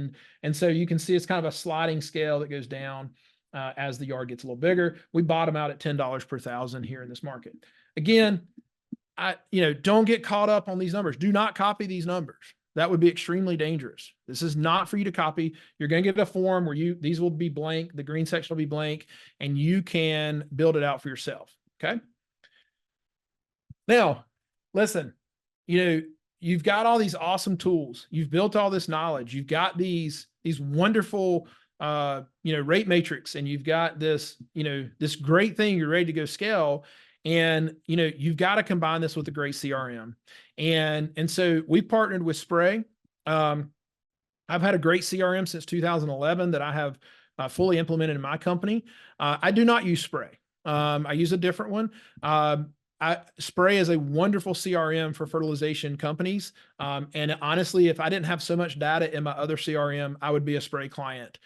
And so you can see it's kind of a sliding scale that goes down as the yard gets a little bigger. We bottom out at $10 per thousand here in this market. Again, don't get caught up on these numbers. Do not copy these numbers. That would be extremely dangerous. This is not for you to copy. You're going to get a form where these will be blank. The green section will be blank, and you can build it out for yourself. Okay. Now, listen, you've got all these awesome tools. You've built all this knowledge. You've got these wonderful, rate matrix, and you've got this, this great thing. You're ready to go scale. And, you've got to combine this with a great CRM. And so we partnered with Spray. I've had a great CRM since 2011 that I have fully implemented in my company. I do not use Spray. I use a different one. Spray is a wonderful CRM for fertilization companies. And honestly, if I didn't have so much data in my other CRM, I would be a Spray client.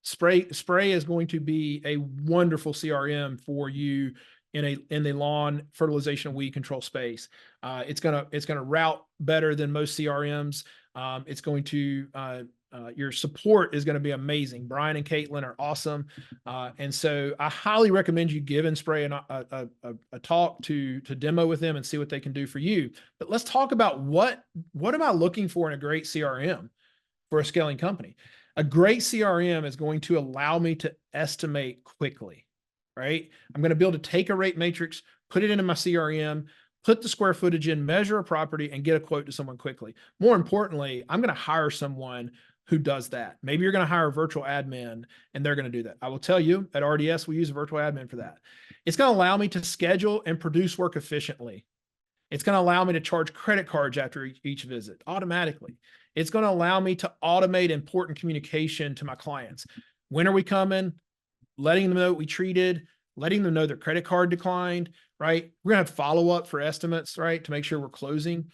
Spray is going to be a wonderful CRM for you in the lawn fertilization and weed control space. It's gonna route better than most CRMs. It's going to your support is going to be amazing. Brian and Caitlin are awesome. And so I highly recommend you giving Spray a talk to demo with them and see what they can do for you. But let's talk about what am I looking for in a great CRM for a scaling company? A great CRM is going to allow me to estimate quickly, right? I'm going to be able to take a rate matrix, put it into my CRM, put the square footage in, measure a property, and get a quote to someone quickly. More importantly, I'm going to hire someone who does that. Maybe you're going to hire a virtual admin and they're going to do that. I will tell you at RDS, we use a virtual admin for that. It's going to allow me to schedule and produce work efficiently. It's going to allow me to charge credit cards after each visit automatically. It's going to allow me to automate important communication to my clients. When are we coming? Letting them know what we treated, letting them know their credit card declined, right? We're going to have follow up for estimates, right? To make sure we're closing.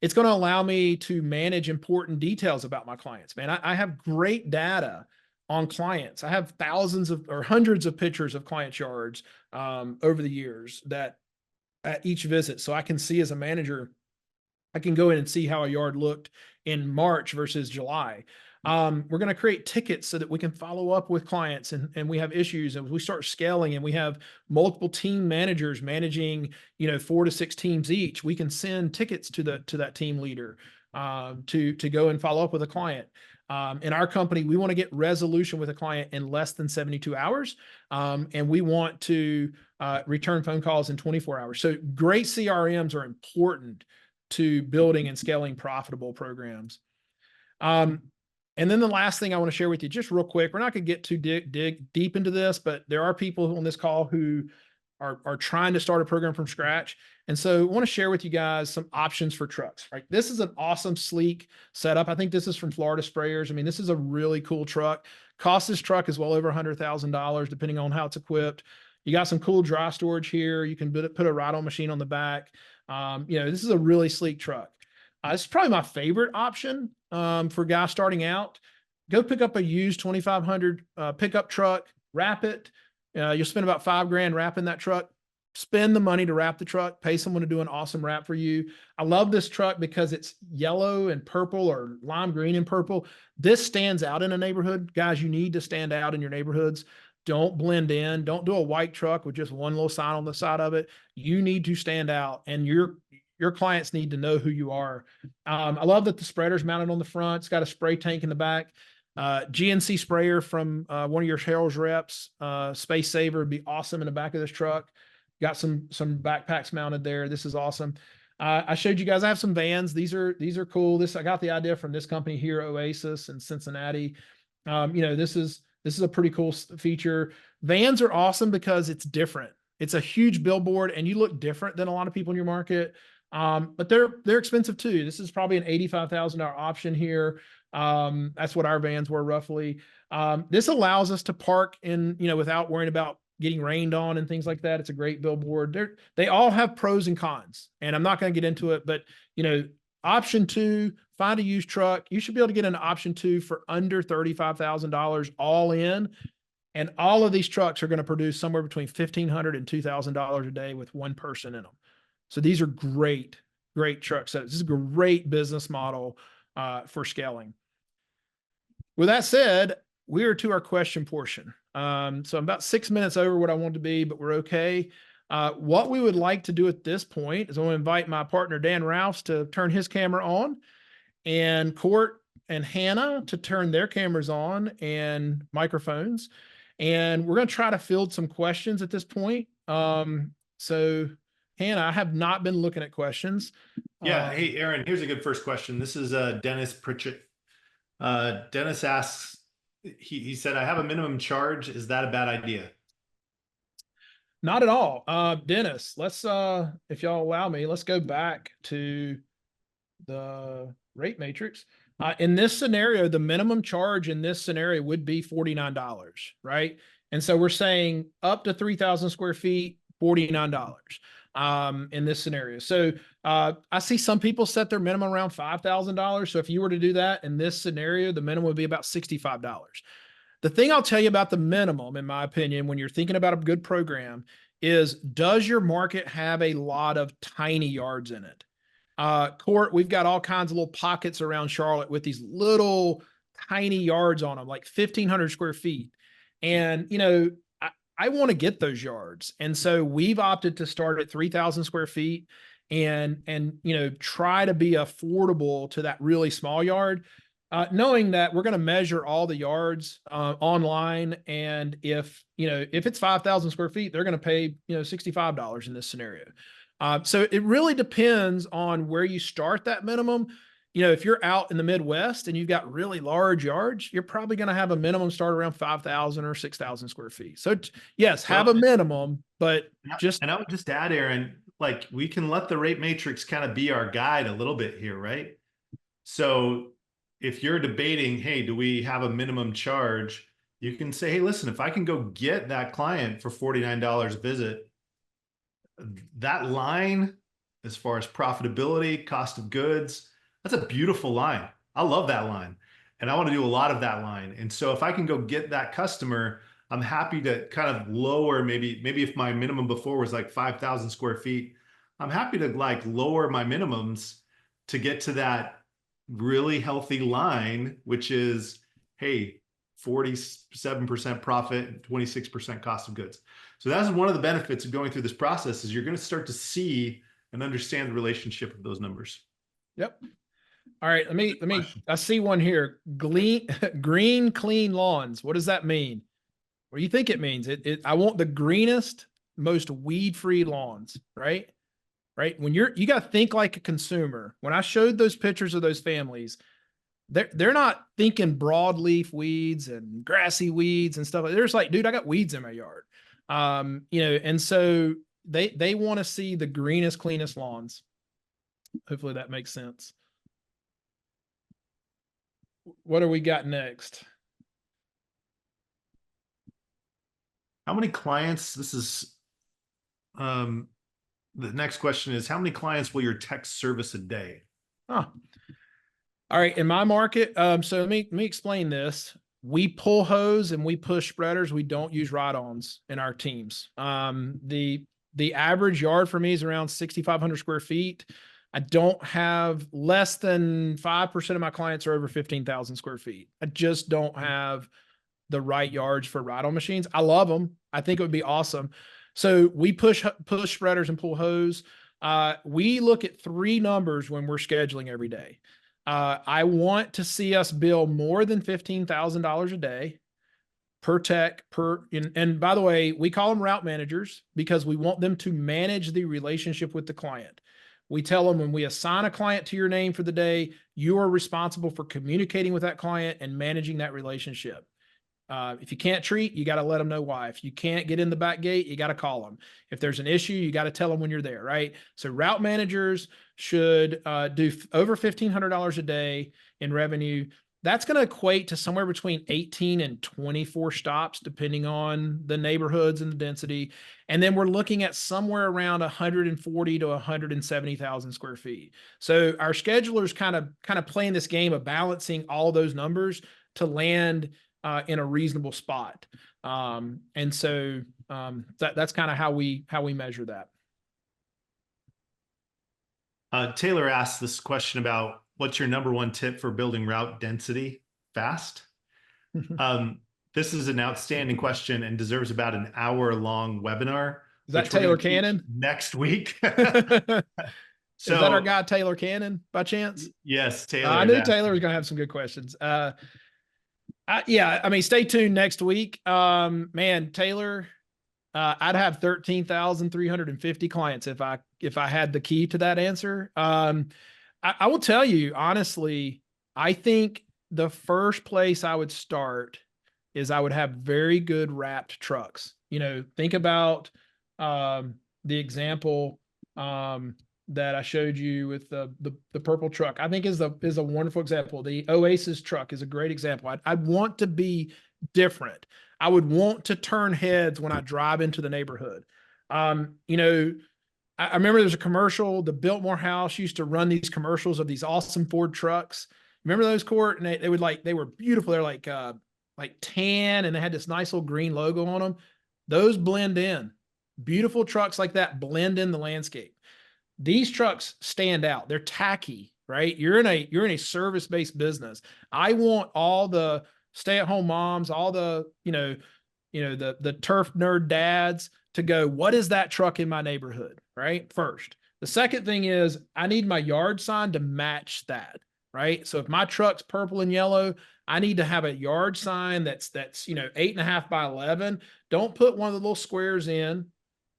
It's going to allow me to manage important details about my clients. Man, I have great data on clients. I have thousands of or hundreds of pictures of clients' yards over the years that at each visit. So I can see as a manager, I can go in and see how a yard looked in March versus July. We're going to create tickets so that we can follow up with clients and we have issues and we start scaling and we have multiple team managers managing, 4 to 6 teams each. We can send tickets to that team leader to go and follow up with a client. In our company, we want to get resolution with a client in less than 72 hours. And we want to return phone calls in 24 hours. So great CRMs are important to building and scaling profitable programs. And then the last thing I want to share with you, just real quick, we're not going to get too dig deep into this, but there are people on this call who are trying to start a program from scratch. And so I want to share with you guys some options for trucks, right? This is an awesome, sleek setup. I think this is from Florida Sprayers. I mean, this is a really cool truck. Cost this truck is well over $100,000, depending on how it's equipped. You got some cool dry storage here. You can put a ride-on machine on the back. This is a really sleek truck. This is probably my favorite option for guys starting out. Go pick up a used 2500 pickup truck, wrap it. You'll spend about $5,000 wrapping that truck. Spend the money to wrap the truck, pay someone to do an awesome wrap for you. I love this truck because it's yellow and purple or lime green and purple. This stands out in a neighborhood. Guys, you need to stand out in your neighborhoods. Don't blend in. Don't do a white truck with just one little sign on the side of it. You need to stand out, and your clients need to know who you are. I love that the spreader's mounted on the front. It's got a spray tank in the back. GNC sprayer from one of your Harold's reps. Space Saver would be awesome in the back of this truck. Got some backpacks mounted there. This is awesome. I showed you guys, I have some vans. These are cool. I got the idea from this company here, Oasis in Cincinnati. This is a pretty cool feature. Vans are awesome because it's different. It's a huge billboard and you look different than a lot of people in your market. But they're expensive too. This is probably an $85,000 option here. That's what our vans were roughly. This allows us to park in, without worrying about getting rained on and things like that. It's a great billboard. They all have pros and cons, and I'm not going to get into it, but option 2, find a used truck. You should be able to get an option 2 for under $35,000 all in. And all of these trucks are going to produce somewhere between $1,500 and $2,000 a day with one person in them. So these are great truck setups. This is a great business model for scaling. With that said, we are to our question portion. So I'm about 6 minutes over what I want to be, but we're okay. What we would like to do at this point is I want to invite my partner, Dan Rouse, to turn his camera on, and Court and Hannah to turn their cameras on and microphones. And we're going to try to field some questions at this point. So Hannah, I have not been looking at questions. Yeah. Hey, Aaron, here's a good first question. This is Dennis Pritchett. Dennis asks, he said, I have a minimum charge. Is that a bad idea? Not at all. Dennis, let's, if y'all allow me, let's go back to the rate matrix. In this scenario, the minimum charge in this scenario would be $49, right? And so we're saying up to 3,000 square feet, $49 in this scenario. So I see some people set their minimum around $5,000. So if you were to do that in this scenario, the minimum would be about $65. The thing I'll tell you about the minimum, in my opinion, when you're thinking about a good program is, does your market have a lot of tiny yards in it? Court, we've got all kinds of little pockets around Charlotte with these little tiny yards on them, like 1,500 square feet. And, I want to get those yards. And so we've opted to start at 3,000 square feet and try to be affordable to that really small yard, knowing that we're going to measure all the yards online. And if it's 5,000 square feet, they're going to pay, $65 in this scenario. So it really depends on where you start that minimum. If you're out in the Midwest and you've got really large yards, you're probably going to have a minimum start around 5,000 or 6,000 square feet. So yes, have a minimum, but and I would just add, Aaron, like we can let the rate matrix kind of be our guide a little bit here, right? So if you're debating, hey, do we have a minimum charge? You can say, hey, listen, if I can go get that client for $49 a visit, that line, as far as profitability, cost of goods, that's a beautiful line. I love that line. And I want to do a lot of that line. And so if I can go get that customer, I'm happy to kind of lower, maybe if my minimum before was like 5,000 square feet, I'm happy to like lower my minimums to get to that really healthy line, which is, hey, 47% profit and 26% cost of goods. So that's one of the benefits of going through this process is you're going to start to see and understand the relationship of those numbers. Yep. All right. Let me, Question. I see one here. Green, clean lawns. What does that mean? What do you think it means? I want the greenest, most weed-free lawns, right? Right. When you got to think like a consumer. When I showed those pictures of those families, they're not thinking broadleaf weeds and grassy weeds and stuff. They're just like, dude, I got weeds in my yard. And so they want to see the greenest, cleanest lawns. Hopefully that makes sense. What do we got next? How many clients, the next question is, how many clients will your tech service a day? Oh, all right. In my market, so let me explain this. We pull hose and we push spreaders. We don't use ride-ons in our teams. The average yard for me is around 6,500 square feet. I don't have less than 5% of my clients are over 15,000 square feet. I just don't have the right yards for ride-on machines. I love them. I think it would be awesome. So we push spreaders and pull hose. We look at 3 numbers when we're scheduling every day. I want to see us bill more than $15,000 a day per tech and by the way, we call them route managers because we want them to manage the relationship with the client. We tell them when we assign a client to your name for the day, you are responsible for communicating with that client and managing that relationship. If you can't treat, you got to let them know why. If you can't get in the back gate, you got to call them. If there's an issue, you got to tell them when you're there, right? So route managers should do over $1,500 a day in revenue. That's going to equate to somewhere between 18 and 24 stops, depending on the neighborhoods and the density. And then we're looking at somewhere around 140 to 170,000 square feet. So our schedulers kind of playing this game of balancing all those numbers to land in a reasonable spot. And so that's kind of how we measure that. Taylor asked this question about what's your number one tip for building route density fast? This is an outstanding question and deserves about an hour-long webinar. Is that Taylor Cannon? Next week. So, is that our guy, Taylor Cannon, by chance? Yes, Taylor. I knew Taylor was going to have some good questions. Yeah, I mean, stay tuned next week. Man, Taylor, I'd have 13,350 clients if I had the key to that answer. I will tell you, honestly, I think the first place I would start is I would have very good wrapped trucks. Think about the example that I showed you with the purple truck. I think is a wonderful example. The Oasis truck is a great example. I'd want to be different. I would want to turn heads when I drive into the neighborhood. I remember there's a commercial, the Biltmore House used to run these commercials of these awesome Ford trucks. Remember those, Court? And they were beautiful. They're like tan and they had this nice little green logo on them. Those blend in. Beautiful trucks like that blend in the landscape. These trucks stand out. They're tacky, right? You're in a service-based business. I want all the stay-at-home moms, all the, the turf nerd dads to go, what is that truck in my neighborhood, right? First. The second thing is I need my yard sign to match that, right? So if my truck's purple and yellow, I need to have a yard sign that's 8.5 by 11. Don't put one of the little squares in,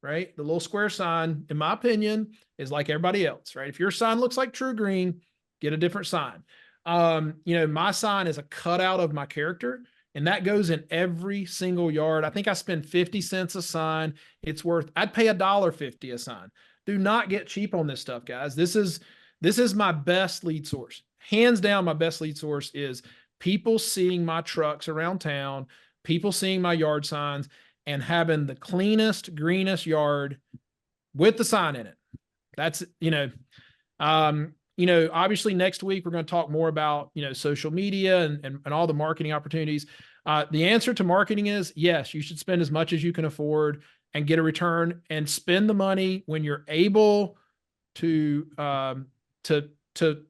right? The little square sign, in my opinion, is like everybody else, right? If your sign looks like True Green, get a different sign. My sign is a cutout of my character, and that goes in every single yard. I think I spend 50 cents a sign. I'd pay $1.50 a sign. Do not get cheap on this stuff, guys. This is my best lead source. Hands down, my best lead source is people seeing my trucks around town, people seeing my yard signs, and having the cleanest, greenest yard with the sign in it. That's, obviously next week we're going to talk more about, social media and all the marketing opportunities. The answer to marketing is yes, you should spend as much as you can afford and get a return, and spend the money when you're able to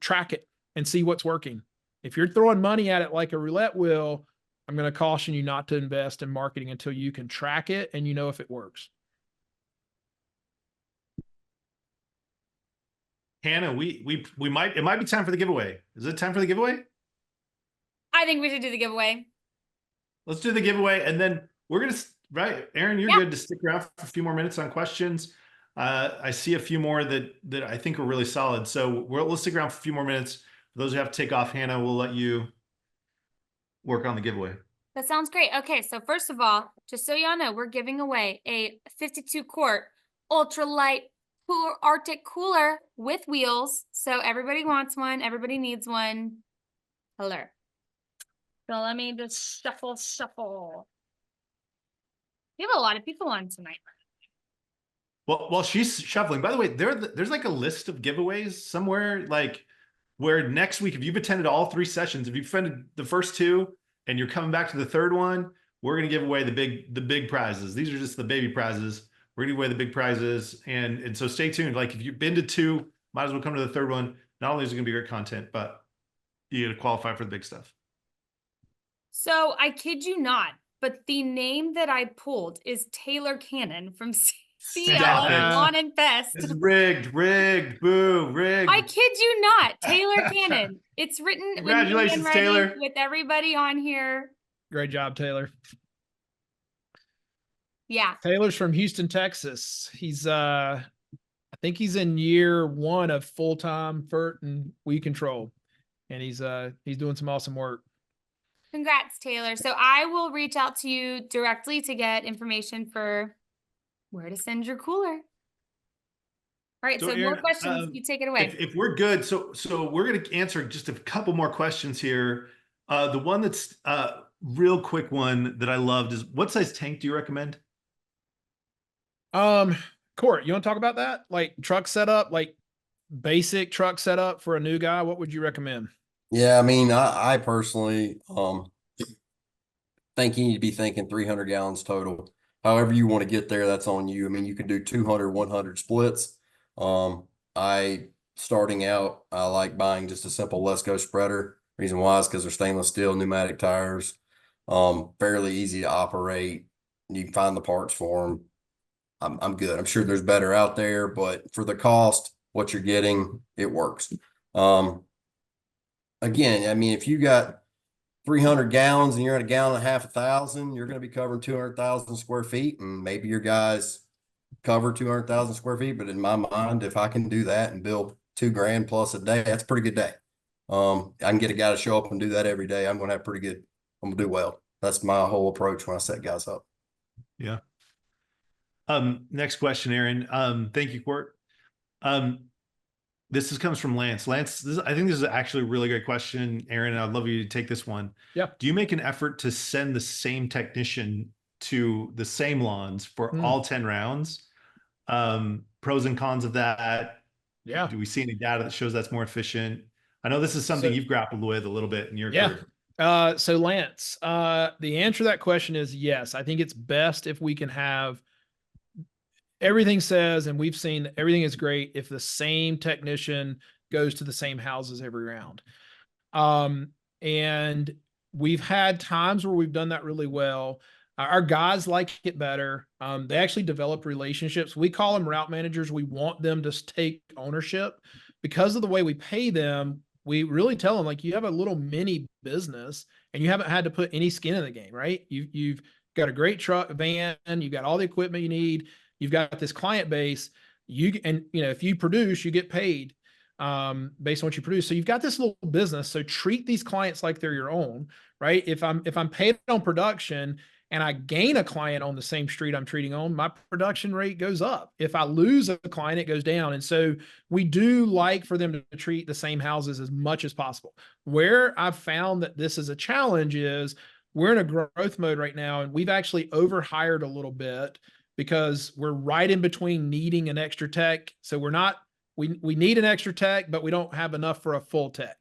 track it and see what's working. If you're throwing money at it like a roulette wheel, I'm going to caution you not to invest in marketing until you can track it and if it works. Hannah, it might be time for the giveaway. Is it time for the giveaway? I think we should do the giveaway. Let's do the giveaway, and then we're gonna, right, Aaron, you're good to stick around for a few more minutes on questions. I see a few more that I think are really solid. So let's stick around for a few more minutes. For those who have to take off, Hannah, we'll let you work on the giveaway. That sounds great. Okay, so first of all, just so y'all know, we're giving away a 52-quart ultralight Arctic cooler with wheels. So everybody wants one. Everybody needs one. Color. So let me just shuffle. We have a lot of people on tonight. Well, while she's shuffling, by the way, there's like a list of giveaways somewhere, like where next week, if you've attended all 3 sessions, if you've attended the first 2 and you're coming back to the 3rd one, we're going to give away the big prizes. These are just the baby prizes. We're going to give away the big prizes. And so stay tuned. Like if you've been to 2, might as well come to the 3rd one. Not only is it going to be great content, but you got to qualify for the big stuff. So I kid you not, but the name that I pulled is Taylor Cannon from CL Lawn and Pest. It's rigged, boo, rigged. I kid you not, Taylor Cannon. It's written. Congratulations, Taylor. With everybody on here. Great job, Taylor. Yeah. Taylor's from Houston, Texas. He's I think he's in year 1 of full-time FERT and weed control. And he's doing some awesome work. Congrats, Taylor. So I will reach out to you directly to get information for where to send your cooler. All right, so Aaron, more questions. You take it away. If we're good, so we're going to answer just a couple more questions here. The one that's real quick one that I loved is, what size tank do you recommend? Court, you want to talk about that? Like truck setup, like basic truck setup for a new guy. What would you recommend? Yeah, I mean, I personally think you need to be thinking 300 gallons total. However you want to get there, that's on you. I mean, you can do 200, 100 splits. Starting out, I like buying just a simple Let's Go spreader. Reason why is because they're stainless steel, pneumatic tires, fairly easy to operate. You can find the parts for them. I'm good. I'm sure there's better out there, but for the cost, what you're getting, it works. Again, I mean, if you got 300 gallons and you're at 1.5 gallons, 1,000, you're going to be covering 200,000 square feet, and maybe your guys cover 200,000 square feet. But in my mind, if I can do that and build $2,000 plus a day, that's a pretty good day. I can get a guy to show up and do that every day. I'm going to have pretty good. I'm going to do well. That's my whole approach when I set guys up. Yeah. Next question, Aaron. Thank you, Court. This comes from Lance. Lance, I think this is actually a really great question, Aaron. I'd love you to take this one. Yeah. Do you make an effort to send the same technician to the same lawns for all 10 rounds? Pros and cons of that. Yeah. Do we see any data that shows that's more efficient? I know this is something you've grappled with a little bit in your career. So Lance, the answer to that question is yes. I think it's best if we can have everything says, and we've seen everything is great if the same technician goes to the same houses every round. And we've had times where we've done that really well. Our guys like it better. They actually develop relationships. We call them route managers. We want them to take ownership because of the way we pay them. We really tell them, like, you have a little mini business and you haven't had to put any skin in the game, right? You've got a great truck, van, you've got all the equipment you need. You've got this client base, if you produce, you get paid based on what you produce. So you've got this little business. So treat these clients like they're your own, right? If I'm paid on production and I gain a client on the same street I'm treating on, my production rate goes up. If I lose a client, it goes down. And so we do like for them to treat the same houses as much as possible. Where I've found that this is a challenge is we're in a growth mode right now, and we've actually overhired a little bit because we're right in between needing an extra tech. So we need an extra tech, but we don't have enough for a full tech.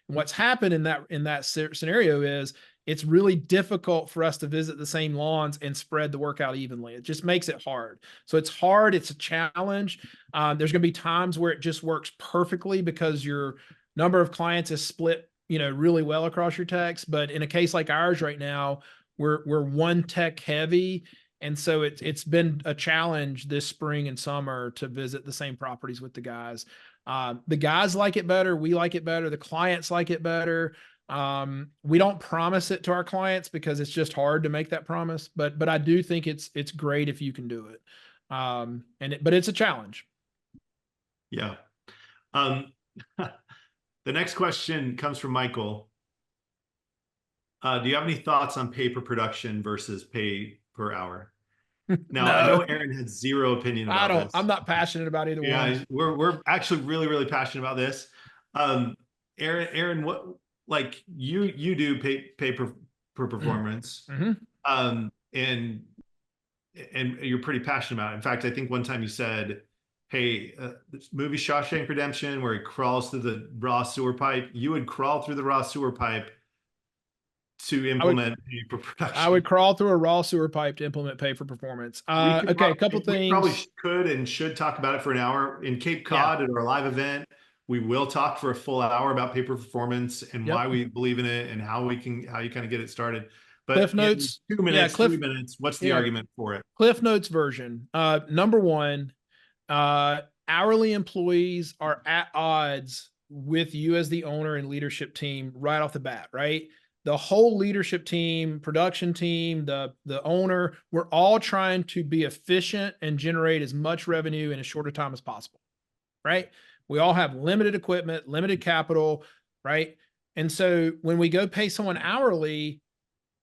And what's happened in that scenario is it's really difficult for us to visit the same lawns and spread the work out evenly. It just makes it hard. So it's hard. It's a challenge. There's going to be times where it just works perfectly because your number of clients is split, really well across your techs. But in a case like ours right now, we're one tech heavy. And so it's been a challenge this spring and summer to visit the same properties with the guys. The guys like it better. We like it better. The clients like it better. We don't promise it to our clients because it's just hard to make that promise, but I do think it's great if you can do it. But it's a challenge. Yeah. The next question comes from Michael. Do you have any thoughts on pay per production versus pay per hour? Now, No. I know Aaron had zero opinion about this. I'm not passionate about either one. We're actually really, really passionate about this. Aaron, what, like you do pay per performance. Mm-hmm. And you're pretty passionate about it. In fact, I think one time you said, hey, this movie Shawshank Redemption, where he crawls through the raw sewer pipe, you would crawl through the raw sewer pipe to implement pay per production. I would crawl through a raw sewer pipe to implement pay for performance. Okay, a couple things. We probably could and should talk about it for an hour. In Cape Cod at our live event, we will talk for a full hour about pay per performance and why we believe in it and how you kind of get it started. But Cliff Notes, 2 minutes, 3 minutes, what's the argument for it? Cliff Notes version. Number one, hourly employees are at odds with you as the owner and leadership team right off the bat, right? The whole leadership team, production team, the owner, we're all trying to be efficient and generate as much revenue in as short a time as possible, right? We all have limited equipment, limited capital, right? And so when we go pay someone hourly,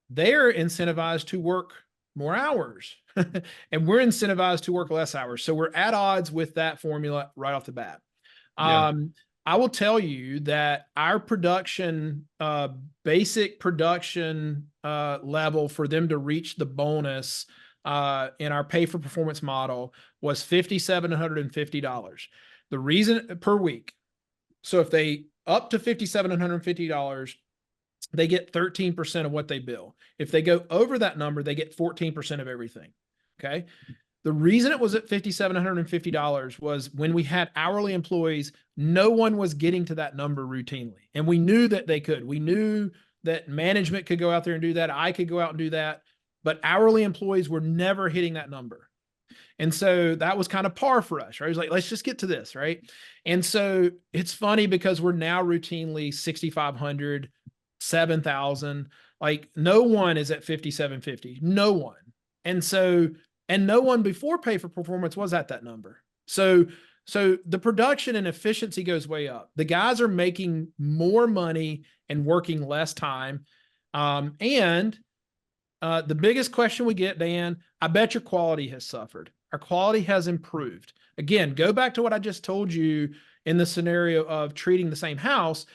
they're incentivized to work more hours and we're incentivized to work less hours. So we're at odds with that formula right off the bat. I will tell you that our production, basic production level for them to reach the bonus in our pay for performance model was $5,750. The reason per week. So if they up to $5,750, they get 13% of what they bill. If they go over that number, they get 14% of everything. Okay. The reason it was at $5,750 was when we had hourly employees, no one was getting to that number routinely. And we knew that they could. We knew that management could go out there and do that. I could go out and do that. But hourly employees were never hitting that number. And so that was kind of par for us, right? It was like, let's just get to this, right? And so it's funny because we're now routinely 6,500, 7,000. Like no one is at 5,750. No one. And no one before pay for performance was at that number. So the production and efficiency goes way up. The guys are making more money and working less time. The biggest question we get, Dan, I bet your quality has suffered. Our quality has improved. Again, go back to what I just told you in the scenario of treating the same house.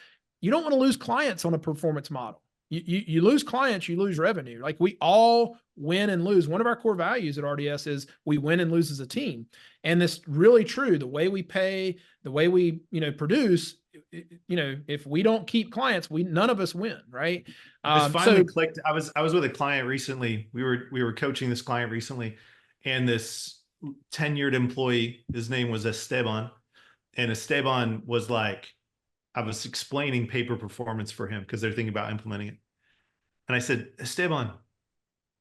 You don't want to lose clients on a performance model. You lose clients, you lose revenue. Like we all win and lose. One of our core values at RDS is we win and lose as a team. And that's really true. The way we pay, the way we, produce, if we don't keep clients, none of us win, right? This finally clicked. I was with a client recently. We were coaching this client recently, and this tenured employee, his name was Esteban. And Esteban was like, I was explaining pay per performance for him because they're thinking about implementing it. And I said, Esteban,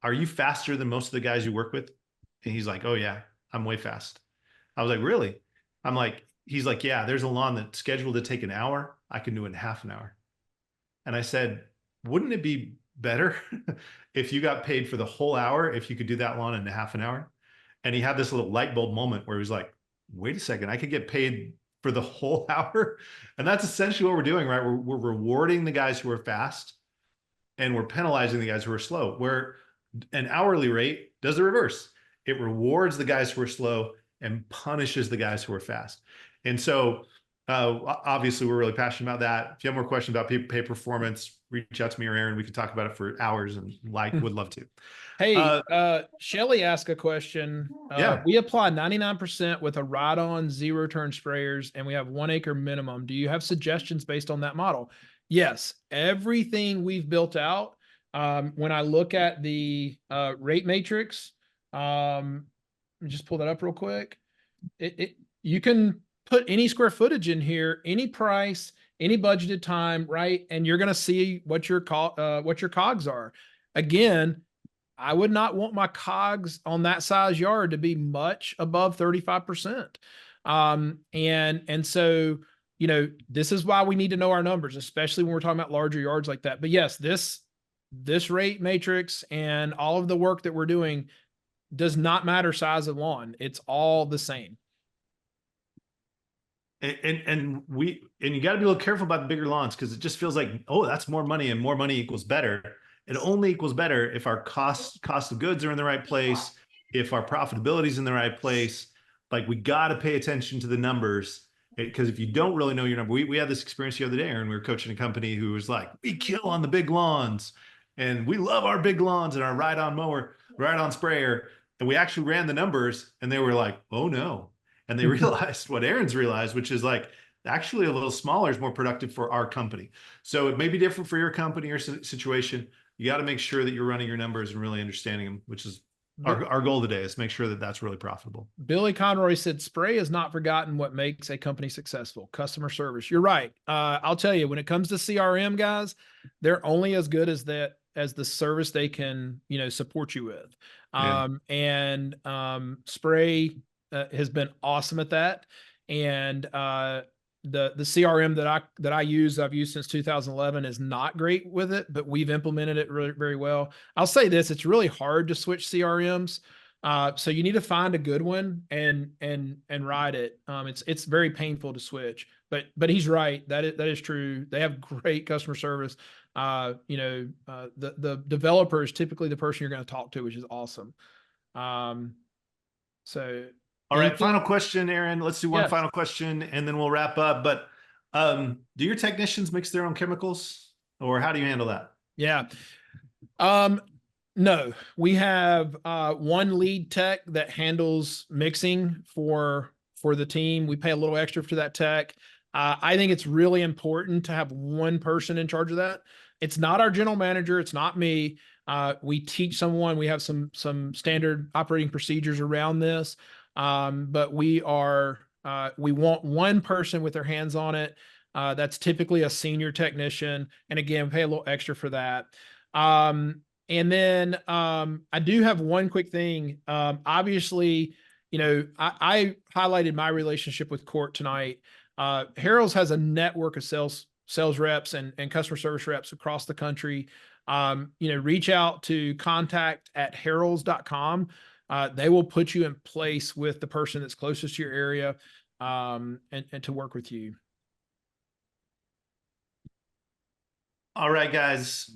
are you faster than most of the guys you work with? And he's like, oh yeah, I'm way fast. I was like, really? He's like, yeah, there's a lawn that's scheduled to take an hour. I can do it in half an hour. And I said, wouldn't it be better if you got paid for the whole hour, if you could do that lawn in half an hour? And he had this little light bulb moment where he was like, wait a second, I could get paid for the whole hour. And that's essentially what we're doing, right? We're rewarding the guys who are fast and we're penalizing the guys who are slow. Where An hourly rate does the reverse. It rewards the guys who are slow and punishes the guys who are fast. And so obviously we're really passionate about that. If you have more questions about pay performance, reach out to me or Aaron. We can talk about it for hours and would love to. Hey, Shelly asked a question. Yeah. We apply 99% with a ride-on zero turn sprayers and we have 1 acre minimum. Do you have suggestions based on that model? Yes, everything we've built out. When I look at the rate matrix, let me just pull that up real quick. You can put any square footage in here, any price, any budgeted time, right? And you're going to see what your cogs are. Again, I would not want my cogs on that size yard to be much above 35%. And so, you know, this is why we need to know our numbers, especially when we're talking about larger yards like that. But yes, this rate matrix and all of the work that we're doing does not matter size of lawn. It's all the same. And you got to be a little careful about the bigger lawns because it just feels like, oh, that's more money and more money equals better. It only equals better if our cost of goods are in the right place, if our profitability is in the right place. Like we got to pay attention to the numbers because if you don't really know your number, we had this experience the other day, and we were coaching a company who was like, we kill on the big lawns and we love our big lawns and our ride-on mower, ride-on sprayer. And we actually ran the numbers and they were like, oh no. And they realized what Aaron's realized, which is like actually a little smaller is more productive for our company. So it may be different for your company or situation. You got to make sure that you're running your numbers and really understanding them, which is our goal today, is make sure that that's really profitable. Billy Conroy said, spray is not forgotten what makes a company successful. Customer service. You're right. I'll tell you, when it comes to CRM guys, they're only as good as as the service they can, you know, support you with. Spray has been awesome at that. And the CRM that I use, I've used since 2011, is not great with it, but we've implemented it really very well. I'll say this: it's really hard to switch CRMs. So you need to find a good one and ride it. It's very painful to switch, but he's right. That is true. They have great customer service. The developer is typically the person you're going to talk to, which is awesome. So all right, final question, Aaron. Let's do one Yes. final question and then we'll wrap up. But do your technicians mix their own chemicals, or how do you handle that? Yeah. No, we have one lead tech that handles mixing for the team. We pay a little extra for that tech. I think it's really important to have one person in charge of that. It's not our general manager. It's not me. We teach someone. We have some standard operating procedures around this. But we want one person with their hands on it. That's typically a senior technician. And again, pay a little extra for that. And then I do have one quick thing. Obviously, you know, I highlighted my relationship with Court tonight. Harold's has a network of sales reps and customer service reps across the country. Reach out to contact@harolds.com. They will put you in place with the person that's closest to your area and to work with you. All right, guys.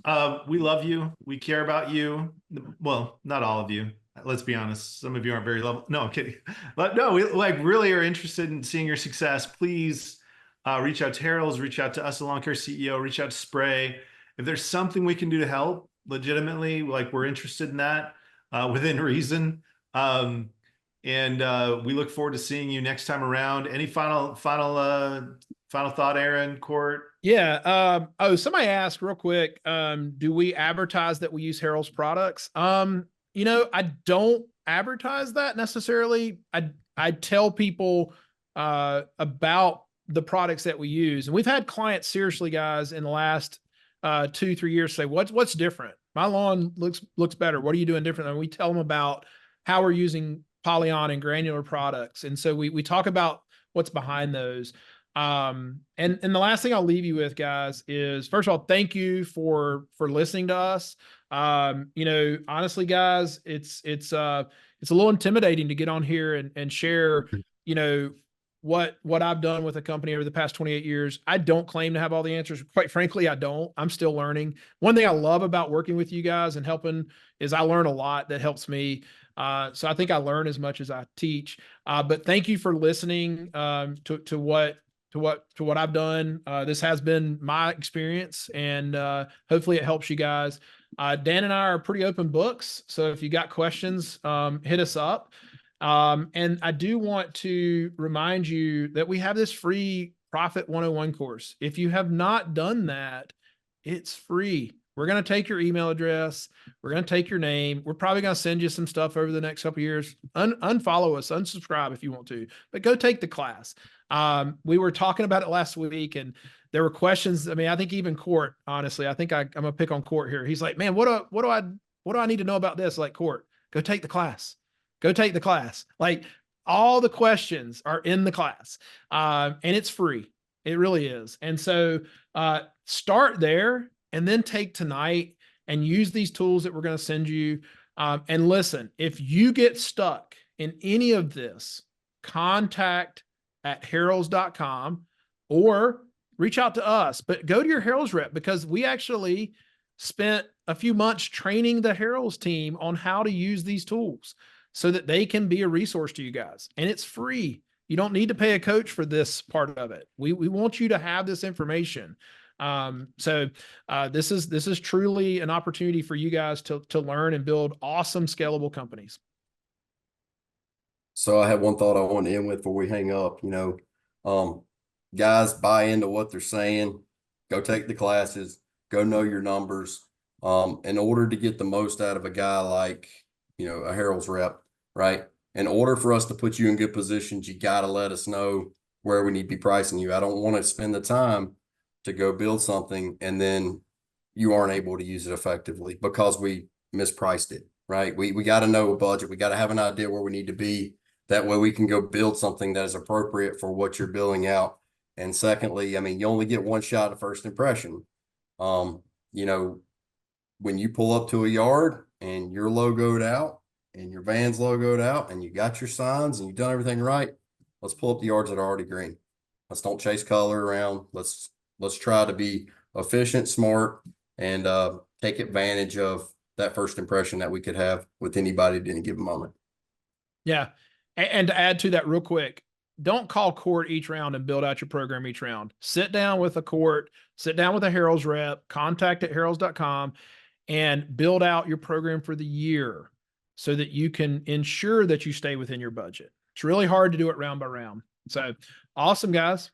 We love you. We care about you. Well, not all of you. Let's be honest. Some of you aren't very lovable. No, I'm kidding. But no, we really are interested in seeing your success. Please reach out to Harold's, reach out to us, the Lawn Care CEO, reach out to Spray. If there's something we can do to help legitimately, we're interested in that within reason. And we look forward to seeing you next time around. Any final thought, Aaron, Court? Yeah. Somebody asked real quick, do we advertise that we use Harold's products? I don't advertise that necessarily. I tell people about the products that we use. And we've had clients, seriously, guys, in the last 2-3 years say, what's different? My lawn looks better. What are you doing different? And we tell them about how we're using Polyon and granular products. And so we talk about what's behind those. And the last thing I'll leave you with, guys, is first of all, thank you for listening to us. Honestly, guys, it's a little intimidating to get on here and share, what I've done with a company over the past 28 years. I don't claim to have all the answers. Quite frankly, I don't. I'm still learning. One thing I love about working with you guys and helping is I learn a lot that helps me. So I think I learn as much as I teach. But thank you for listening to what I've done. This has been my experience, and hopefully it helps you guys. Dan and I are pretty open books, so if you got questions, hit us up. And I do want to remind you that we have this free Profit 101 course. If you have not done that, it's free. We're going to take your email address. We're going to take your name. We're probably going to send you some stuff over the next couple of years. Unfollow us, unsubscribe if you want to, but go take the class. We were talking about it last week, and there were questions. I mean, I think even Court, honestly, I think I'm going to pick on Court here. He's like, man, what do I need to know about this? Like, Court, go take the class. Go take the class. Like, all the questions are in the class, and it's free. It really is. And so start there and then take tonight and use these tools that we're going to send you. And listen, if you get stuck in any of this, contact@harrells.com or reach out to us, but go to your Harrells rep, because we actually spent a few months training the Harrells team on how to use these tools so that they can be a resource to you guys. And it's free. You don't need to pay a coach for this part of it. We want you to have this information. So this is truly an opportunity for you guys to learn and build awesome scalable companies. So I have one thought I want to end with before we hang up. Guys, buy into what they're saying. Go take the classes. Go know your numbers. In order to get the most out of a guy like, a Harrells rep, right? In order for us to put you in good positions, you got to let us know where we need to be pricing you. I don't want to spend the time to go build something and then you aren't able to use it effectively because we mispriced it, right? We got to know a budget. We got to have an idea where we need to be. That way we can go build something that is appropriate for what you're building out. And secondly, I mean, you only get one shot at first impression. When you pull up to a yard and you're logoed out and your van's logoed out and you got your signs and you've done everything right, let's pull up the yards that are already green. Let's don't chase color around. Let's try to be efficient, smart, and take advantage of that first impression that we could have with anybody at any given moment. Yeah. And to add to that real quick, don't call Court each round and build out your program each round. Sit down with a Court, sit down with a Harrells rep, contact@harrells.com, and build out your program for the year so that you can ensure that you stay within your budget. It's really hard to do it round by round. So awesome, guys.